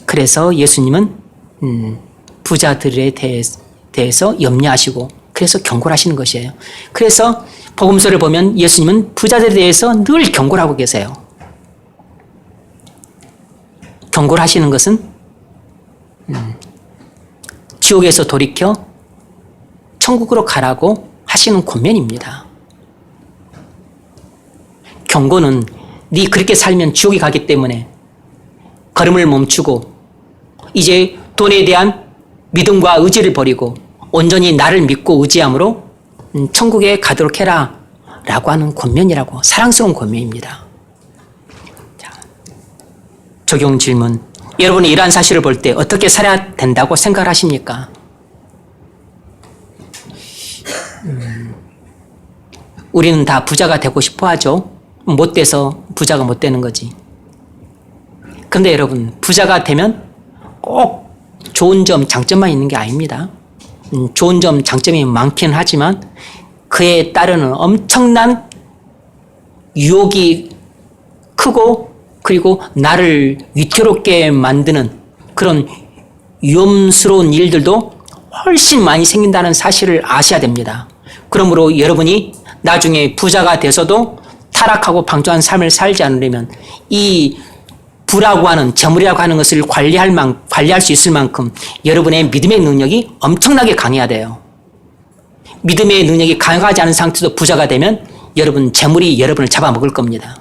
그래서 예수님은 부자들에 대해서 염려하시고 그래서 경고를 하시는 것이에요. 그래서 복음서를 보면 예수님은 부자들에 대해서 늘 경고를 하고 계세요. 경고를 하시는 것은 지옥에서 돌이켜 천국으로 가라고 하시는 권면입니다. 경고는 네 그렇게 살면 지옥에 가기 때문에 걸음을 멈추고 이제 돈에 대한 믿음과 의지를 버리고 온전히 나를 믿고 의지함으로 천국에 가도록 해라 라고 하는 권면이라고, 사랑스러운 권면입니다. 자, 적용 질문. 여러분이 이러한 사실을 볼 때 어떻게 살아야 된다고 생각을 하십니까? 우리는 다 부자가 되고 싶어 하죠. 못 돼서 부자가 못 되는 거지. 근데 여러분, 부자가 되면 꼭 좋은 점, 장점만 있는 게 아닙니다. 좋은 점, 장점이 많긴 하지만 그에 따르는 엄청난 유혹이 크고 그리고 나를 위태롭게 만드는 그런 위험스러운 일들도 훨씬 많이 생긴다는 사실을 아셔야 됩니다. 그러므로 여러분이 나중에 부자가 돼서도 타락하고 방조한 삶을 살지 않으려면 이 부라고 하는, 재물이라고 하는 것을 관리할 수 있을 만큼 여러분의 믿음의 능력이 엄청나게 강해야 돼요. 믿음의 능력이 강하지 않은 상태도 부자가 되면 여러분, 재물이 여러분을 잡아먹을 겁니다.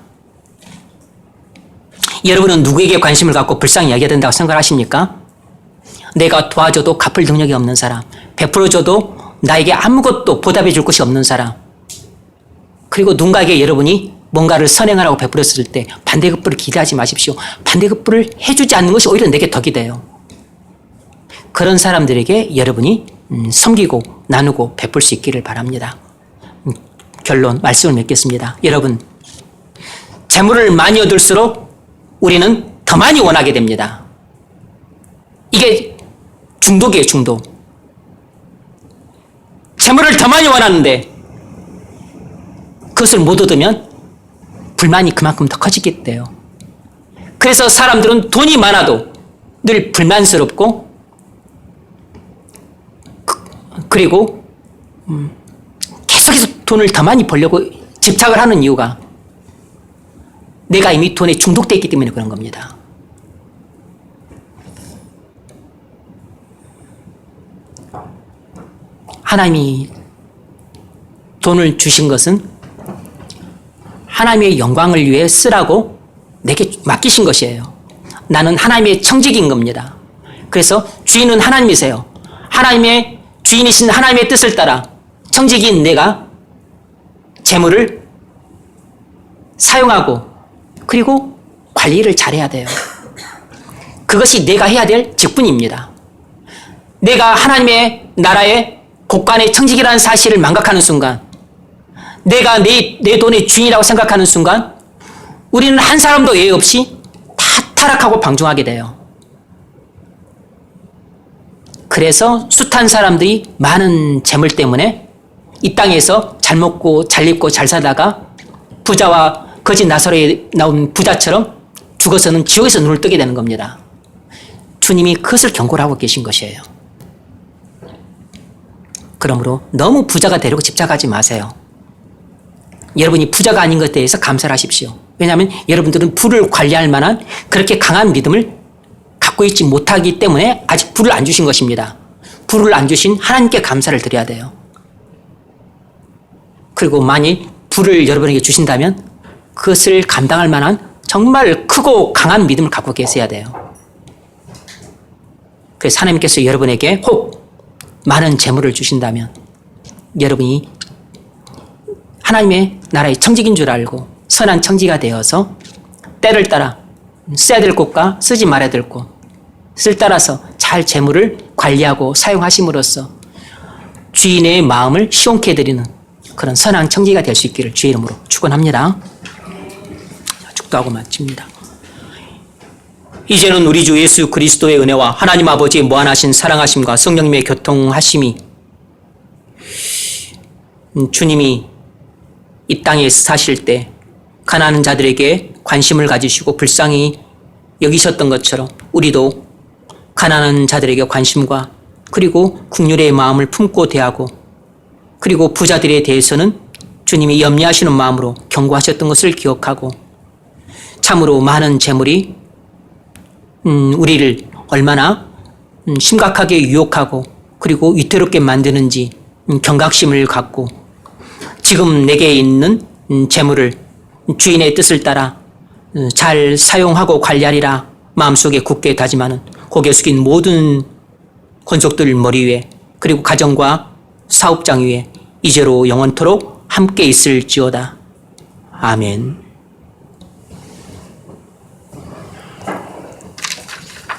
여러분은 누구에게 관심을 갖고 불쌍히 여겨야 된다고 생각하십니까? 내가 도와줘도 갚을 능력이 없는 사람, 베풀어줘도 나에게 아무것도 보답해 줄 것이 없는 사람, 그리고 누군가에게 여러분이 뭔가를 선행하라고 베풀었을 때 반대급부를 기대하지 마십시오. 반대급부를 해주지 않는 것이 오히려 내게 덕이 돼요. 그런 사람들에게 여러분이 섬기고 나누고 베풀 수 있기를 바랍니다. 결론, 말씀을 맺겠습니다. 여러분, 재물을 많이 얻을수록 우리는 더 많이 원하게 됩니다. 이게 중독이에요, 중독. 재물을 더 많이 원하는데 그것을 못 얻으면 불만이 그만큼 더 커지게 돼요. 그래서 사람들은 돈이 많아도 늘 불만스럽고 그리고 계속해서 돈을 더 많이 벌려고 집착을 하는 이유가 내가 이미 돈에 중독되어 있기 때문에 그런 겁니다. 하나님이 돈을 주신 것은 하나님의 영광을 위해 쓰라고 내게 맡기신 것이에요. 나는 하나님의 청직인 겁니다. 그래서 주인은 하나님이세요. 하나님의 주인이신 하나님의 뜻을 따라 청직인 내가 재물을 사용하고 그리고 관리를 잘해야 돼요. 그것이 내가 해야 될 직분입니다. 내가 하나님의 나라의 곳간의 청직이라는 사실을 망각하는 순간, 내가 내 돈의 주인이라고 생각하는 순간 우리는 한 사람도 예외 없이 다 타락하고 방종하게 돼요. 그래서 숱한 사람들이 많은 재물 때문에 이 땅에서 잘 먹고 잘 입고 잘 살다가 부자와 거짓 나사로에 나온 부자처럼 죽어서는 지옥에서 눈을 뜨게 되는 겁니다. 주님이 그것을 경고를 하고 계신 것이에요. 그러므로 너무 부자가 되려고 집착하지 마세요. 여러분이 부자가 아닌 것에 대해서 감사를 하십시오. 왜냐하면 여러분들은 부를 관리할 만한 그렇게 강한 믿음을 갖고 있지 못하기 때문에 아직 부를 안 주신 것입니다. 부를 안 주신 하나님께 감사를 드려야 돼요. 그리고 만일 부를 여러분에게 주신다면 그것을 감당할 만한 정말 크고 강한 믿음을 갖고 계셔야 돼요. 그래서 하나님께서 여러분에게 혹 많은 재물을 주신다면 여러분이 하나님의 나라의 청직인 줄 알고 선한 청지가 되어서 때를 따라 써야 될 곳과 쓰지 말아야 될 곳, 쓸 따라서 잘 재물을 관리하고 사용하심으로써 주인의 마음을 시원케 해드리는 그런 선한 청지가 될 수 있기를 주의 이름으로 축원합니다. 축도하고 마칩니다. 이제는 우리 주 예수 그리스도의 은혜와 하나님 아버지의 무한하신 사랑하심과 성령님의 교통하심이 주님이 이 땅에 사실 때 가난한 자들에게 관심을 가지시고 불쌍히 여기셨던 것처럼 우리도 가난한 자들에게 관심과 그리고 긍휼의 마음을 품고 대하고 그리고 부자들에 대해서는 주님이 염려하시는 마음으로 경고하셨던 것을 기억하고 참으로 많은 재물이 우리를 얼마나 심각하게 유혹하고 그리고 위태롭게 만드는지 경각심을 갖고 지금 내게 있는 재물을 주인의 뜻을 따라 잘 사용하고 관리하리라 마음속에 굳게 다짐하는 고개 숙인 모든 권속들 머리 위에 그리고 가정과 사업장 위에 이제로 영원토록 함께 있을지어다. 아멘.